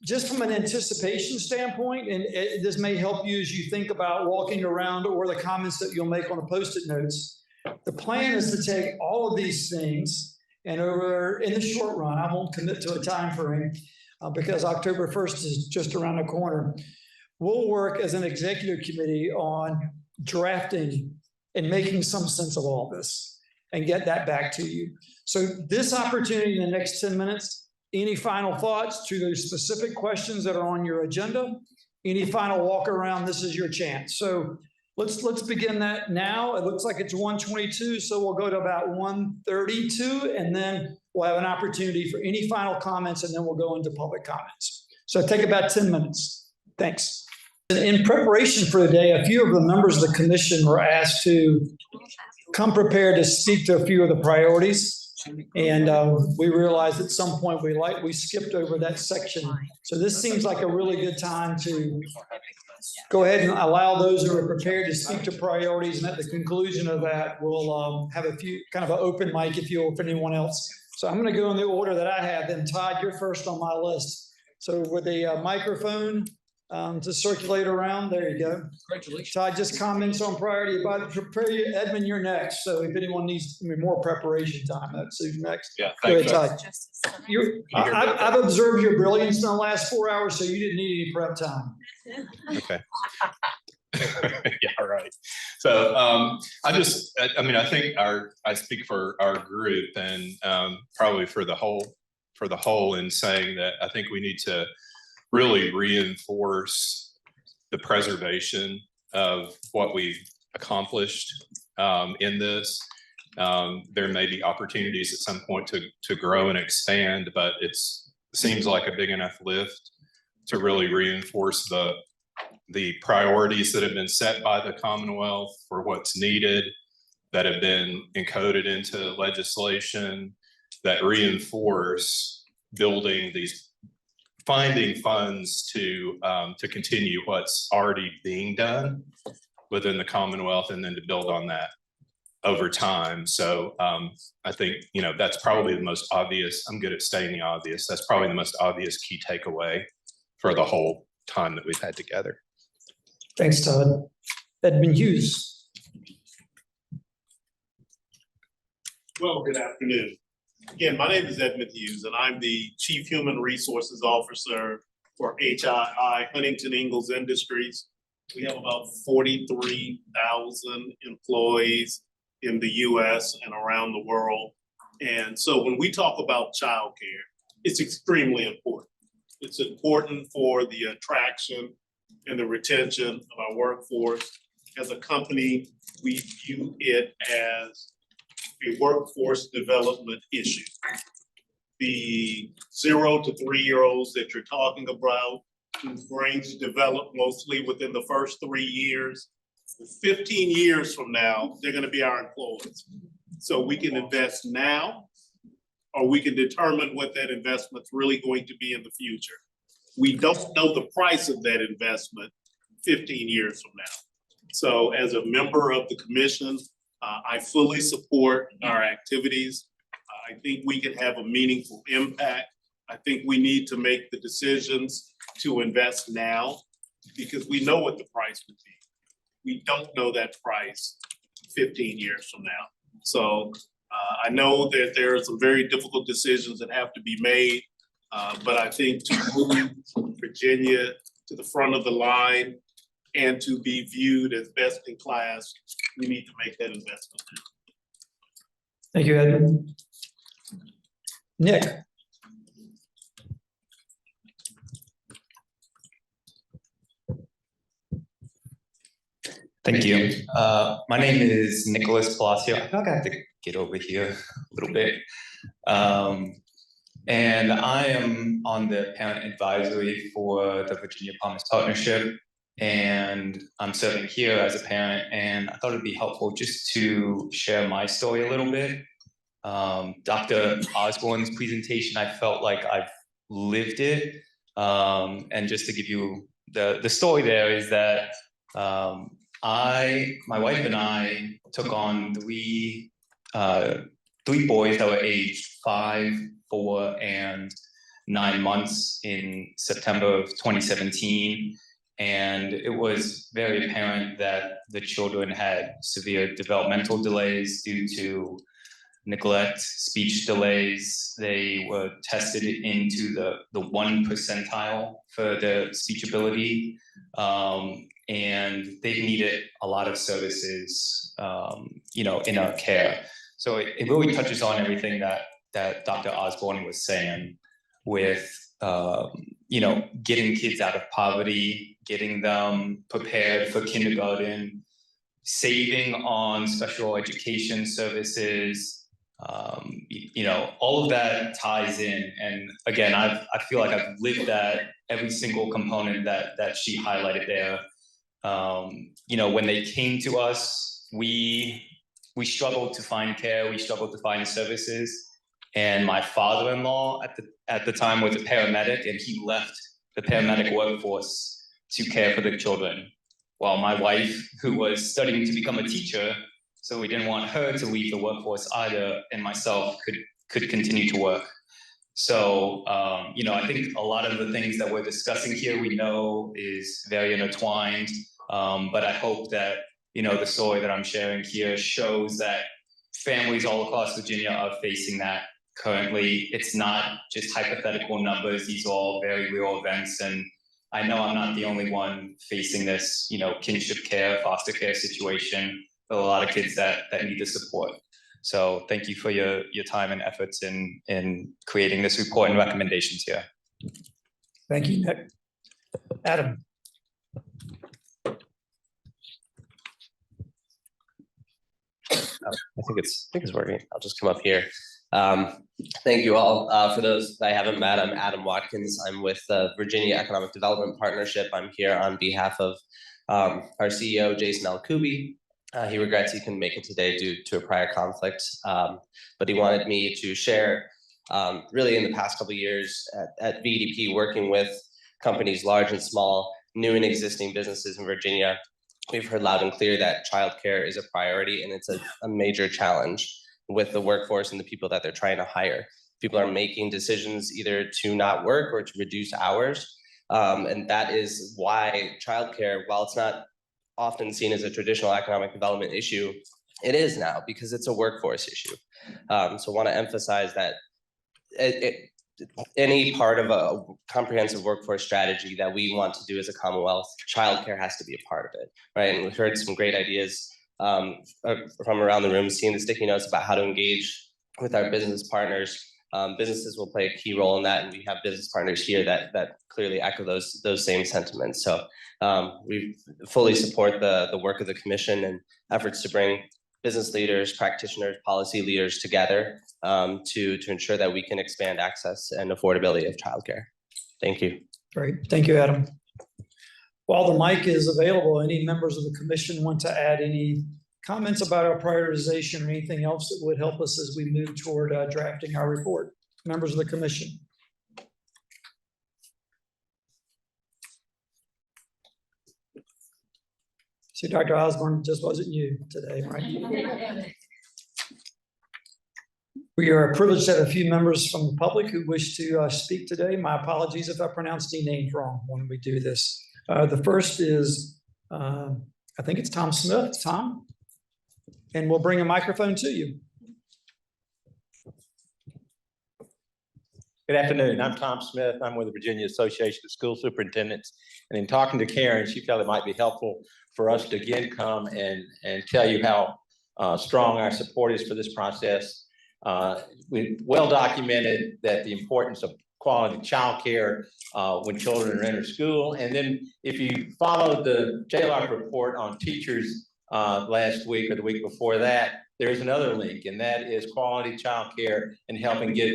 Just from an anticipation standpoint, and this may help you as you think about walking around or the comments that you'll make on the Post-it notes. The plan is to take all of these things and over in the short run, I won't commit to a time frame because October 1st is just around the corner. We'll work as an executive committee on drafting and making some sense of all this. and get that back to you. So this opportunity in the next 10 minutes, any final thoughts to those specific questions that are on your agenda? Any final walk around? This is your chance. So let's begin that now. It looks like it's 1:22, so we'll go to about 1:32, and then we'll have an opportunity for any final comments, and then we'll go into public comments. So take about 10 minutes. Thanks. In preparation for the day, a few of the members of the commission were asked to come prepared to speak to a few of the priorities. And we realized at some point we skipped over that section. So this seems like a really good time to go ahead and allow those who are prepared to speak to priorities. And at the conclusion of that, we'll have a few kind of an open mic, if you will, for anyone else. So I'm going to go in the order that I have. Then Todd, you're first on my list. So with a microphone to circulate around, there you go. Congratulations. Todd, just comments on priority. Prepare you, Edmund, you're next. So if anyone needs more preparation time, that's who's next. Yeah, go ahead, thanks. Todd. I've observed your brilliance in the last 4 hours, so you didn't need any prep time. Okay. Yeah, right. So I think I speak for our group and probably for the whole in saying that I think we need to really reinforce the preservation of what we've accomplished in this. There may be opportunities at some point to grow and expand, but it seems like a big enough lift to really reinforce the priorities that have been set by the Commonwealth for what's needed, that have been encoded into legislation, that reinforce finding funds to continue what's already being done within the Commonwealth, and then to build on that over time. So I think, that's probably the most obvious. I'm good at stating the obvious. That's probably the most obvious key takeaway for the whole time that we've had together. Thanks, Todd. Edmund Hughes. Well, good afternoon. Again, my name is Edmund Hughes, and I'm the Chief Human Resources Officer for HII, Huntington Ingalls Industries. We have about 43,000 employees in the US and around the world. And so when we talk about childcare, it's extremely important. It's important for the attraction and the retention of our workforce. As a company, we view it as a workforce development issue. The 0 to 3-year-olds that you're talking about, whose brains develop mostly within the first 3 years, 15 years from now, they're going to be our employees. So we can invest now, or we can determine what that investment's really going to be in the future. We don't know the price of that investment 15 years from now. So as a member of the commission, I fully support our activities. I think we can have a meaningful impact. I think we need to make the decisions to invest now because we know what the price would be. We don't know that price 15 years from now. So I know that there are some very difficult decisions that have to be made, but I think to move Virginia to the front of the line and to be viewed as best in class, we need to make that investment now. Thank you, Edmund. Nick. Thank you. My name is Nicholas Palacio. I feel like I have to get over here a little bit. And I am on the parent advisory for the Virginia Promise Partnership. And I'm serving here as a parent. And I thought it'd be helpful just to share my story a little bit. Dr. Osborne's presentation, I felt like I've lived it. And just to give you the story there is that my wife and I took on three boys that were aged 5, 4, and 9 months in September of 2017. And it was very apparent that the children had severe developmental delays due to neglect, speech delays. They were tested into the 1 percentile for their speech ability. And they needed a lot of services, in our care. So it really touches on everything that Dr. Osborne was saying with, you know, getting kids out of poverty, getting them prepared for kindergarten, saving on special education services, you know, all of that ties in. And again, I feel like I've lived that every single component that she highlighted there. You know, when they came to us, we struggled to find care, we struggled to find services. And my father-in-law at the time was a paramedic, and he left the paramedic workforce to care for the children. While my wife, who was studying to become a teacher, so we didn't want her to leave the workforce either, and myself could continue to work. So, you know, I think a lot of the things that we're discussing here, we know is very intertwined. But I hope that, you know, the story that I'm sharing here shows that families all across Virginia are facing that currently. It's not just hypothetical numbers. These are all very real events. And I know I'm not the only one facing this, you know, kinship care, foster care situation. There are a lot of kids that need the support. So thank you for your time and efforts in creating this report and recommendations here. Thank you, Nick. Adam. I think it's working. I'll just come up here. Thank you all. For those that I haven't met, I'm Adam Watkins. I'm with the Virginia Economic Development Partnership. I'm here on behalf of our CEO, Jason Alkubi. He regrets he couldn't make it today due to a prior conflict, but he wanted me to share really in the past couple of years at VDP, working with companies large and small, new and existing businesses in Virginia. We've heard loud and clear that childcare is a priority, and it's a major challenge with the workforce and the people that they're trying to hire. People are making decisions either to not work or to reduce hours. And that is why childcare, while it's not often seen as a traditional economic development issue, it is now because it's a workforce issue. So I want to emphasize that any part of a comprehensive workforce strategy that we want to do as a Commonwealth, childcare has to be a part of it, right? And we've heard some great ideas from around the room, seeing the sticky notes about how to engage with our business partners. Businesses will play a key role in that, and we have business partners here that clearly echo those same sentiments. So we fully support the work of the commission and efforts to bring business leaders, practitioners, policy leaders together to ensure that we can expand access and affordability of childcare. Thank you. Great. Thank you, Adam. While the mic is available, any members of the commission want to add any comments about our prioritization or anything else that would help us as we move toward drafting our report? Members of the commission. See, Dr. Osborne, just wasn't you today, right? We are privileged to have a few members from the public who wish to speak today. My apologies if I pronounced any names wrong when we do this. The first is, I think it's Tom Smith. Tom? And we'll bring a microphone to you. Good afternoon. I'm Tom Smith. I'm with the Virginia Association of School Superintendents. And in talking to Karen, she felt it might be helpful for us to again come and tell you how strong our support is for this process. We well documented that the importance of quality childcare when children are in school. And then if you followed the JLARC report on teachers last week or the week before that, there's another link, and that is quality childcare and helping get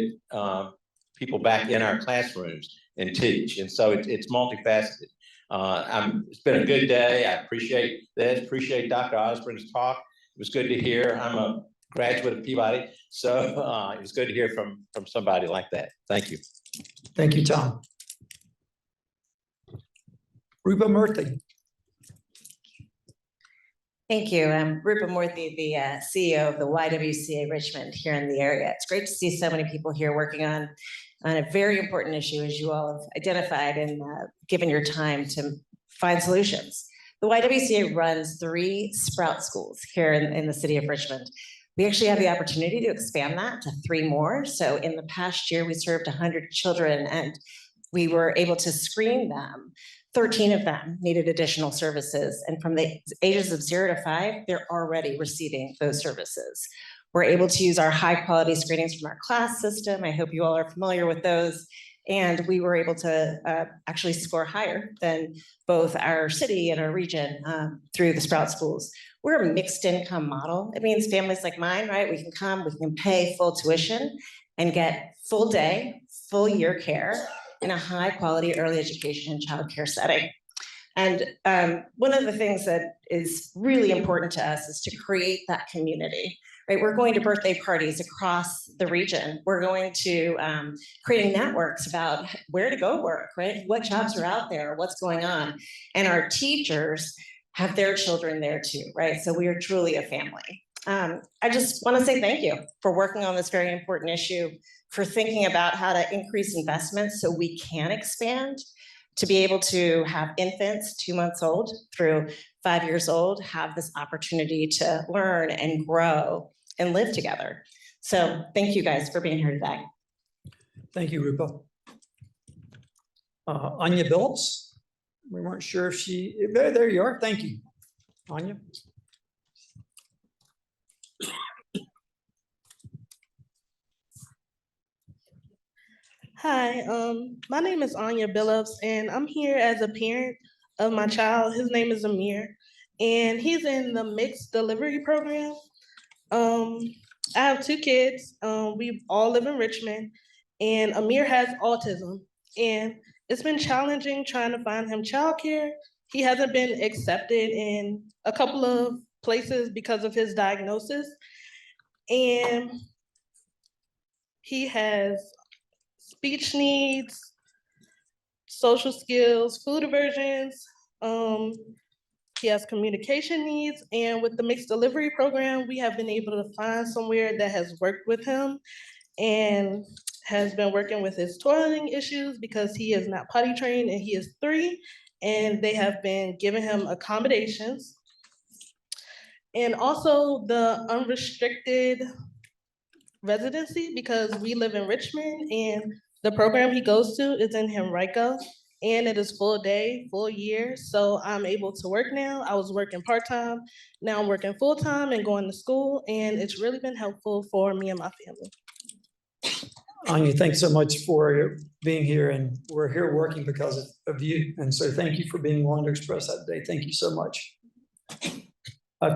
people back in our classrooms and teach. And so it's multifaceted. It's been a good day. I appreciate this, appreciate Dr. Osborne's talk. It was good to hear. I'm a graduate of Peabody, so it was good to hear from somebody like that. Thank you. Thank you, Tom. Rupa Murthy. Thank you. I'm Rupa Murthy, the CEO of the YWCA Richmond here in the area. It's great to see so many people here working on a very important issue, as you all have identified and given your time to find solutions. The YWCA runs 3 Sprout schools here in the city of Richmond. We actually have the opportunity to expand that to 3 more. So in the past year, we served 100 children, and we were able to screen them 13 of them needed additional services. And from the ages of 0 to 5, they're already receiving those services. We're able to use our high quality screenings from our class system. I hope you all are familiar with those. And we were able to actually score higher than both our city and our region through the Sprout schools. We're a mixed income model. It means families like mine, right? We can come, we can pay full tuition and get full day, full year care in a high quality early education and childcare setting. And one of the things that is really important to us is to create that community, right? We're going to birthday parties across the region. We're going to creating networks about where to go work, right? What jobs are out there, what's going on. And our teachers have their children there too, right? So we are truly a family. I just want to say thank you for working on this very important issue, for thinking about how to increase investments so we can expand, to be able to have infants 2 months old through 5 years old have this opportunity to learn and grow and live together. So thank you guys for being here today. Thank you, Rupa. Anya Billups. We weren't sure if there you are. Thank you, Anya. Hi, my name is Anya Billups, and I'm here as a parent of my child. His name is Amir, and he's in the mixed delivery program. I have 2 kids. We all live in Richmond, and Amir has autism, and it's been challenging trying to find him childcare. He hasn't been accepted in a couple of places because of his diagnosis, and he has speech needs, social skills, food aversions. He has communication needs, and with the mixed delivery program, we have been able to find somewhere that has worked with him and has been working with his toileting issues because he is not potty trained and he is 3, and they have been giving him accommodations. And also the unrestricted residency, because we live in Richmond and the program he goes to is in Henrico, and it is full day, full year. So I'm able to work now. I was working part-time. Now I'm working full-time and going to school, and it's really been helpful for me and my family. Anya, thanks so much for being here, and we're here working because of you. And so thank you for being willing to express that today. Thank you so much.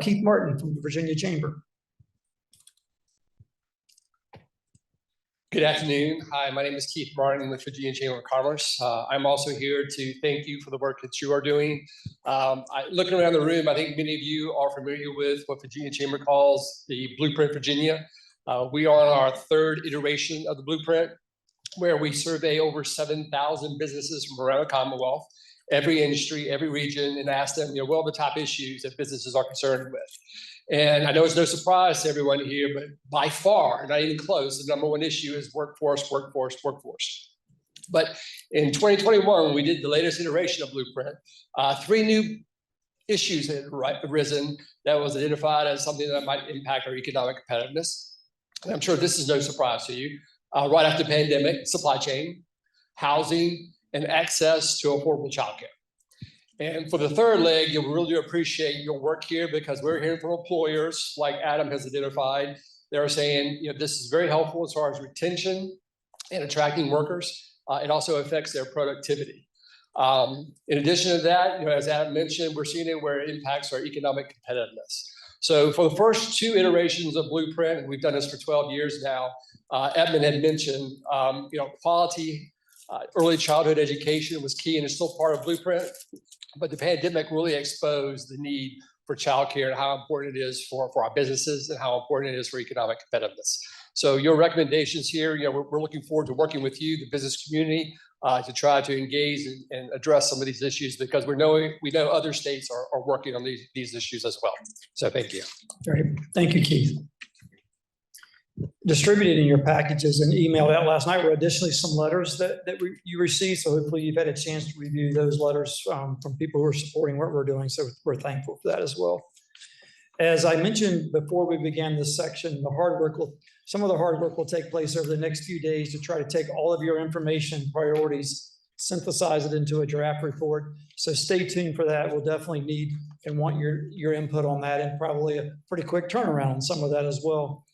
Keith Martin from the Virginia Chamber. Good afternoon. Hi, my name is Keith Martin with Virginia Chamber of Commerce. I'm also here to thank you for the work that you are doing. Looking around the room, I think many of you are familiar with what Virginia Chamber calls the Blueprint Virginia. We are on our 3rd iteration of the Blueprint, where we survey over 7,000 businesses from around the Commonwealth, every industry, every region, and ask them, what are the top issues that businesses are concerned with? And I know it's no surprise to everyone here, but by far, not even close, the #1 issue is workforce, workforce, workforce. But in 2021, we did the latest iteration of Blueprint. 3 new issues had arisen that was identified as something that might impact our economic competitiveness. And I'm sure this is no surprise to you. Right after the pandemic, supply chain, housing, and access to affordable childcare. And for the 3rd leg, we really do appreciate your work here, because we're hearing from employers like Adam has identified. They're saying, this is very helpful as far as retention and attracting workers. It also affects their productivity. In addition to that, as Adam mentioned, we're seeing it where it impacts our economic competitiveness. So for the first 2 iterations of Blueprint, and we've done this for 12 years now, Edmund had mentioned, quality early childhood education was key and is still part of Blueprint. But the pandemic really exposed the need for childcare and how important it is for our businesses and how important it is for economic competitiveness. So your recommendations here, we're looking forward to working with you, the business community, to try to engage and address some of these issues, because we know other states are working on these issues as well. So thank you. Great. Thank you, Keith. Distributed in your packages and emailed out last night were additionally some letters that you received. So hopefully you've had a chance to review those letters from people who are supporting what we're doing. So we're thankful for that as well. As I mentioned before we began this section, some of the hard work will take place over the next few days to try to take all of your information priorities synthesize it into a draft report. So stay tuned for that. We'll definitely need and want your input on that, and probably a pretty quick turnaround on some of that as well.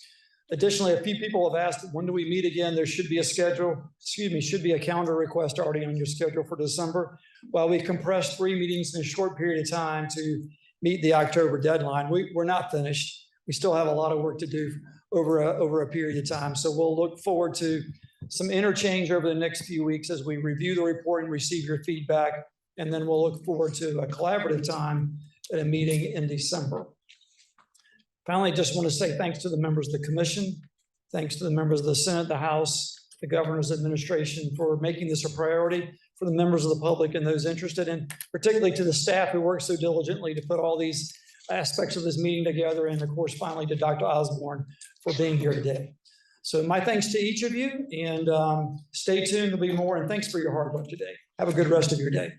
Additionally, a few people have asked, when do we meet again? There should be a should be a calendar request already on your schedule for December. While we compressed 3 meetings in a short period of time to meet the October deadline, we're not finished. We still have a lot of work to do over a period of time. So we'll look forward to some interchange over the next few weeks as we review the report and receive your feedback. And then we'll look forward to a collaborative time at a meeting in December. Finally, just want to say thanks to the members of the commission, thanks to the members of the Senate, the House, the governor's administration for making this a priority for the members of the public and those interested, and particularly to the staff who worked so diligently to put all these aspects of this meeting together. And of course, finally to Dr. Osborne for being here today. So my thanks to each of you, and stay tuned. There'll be more, and thanks for your hard work today. Have a good rest of your day.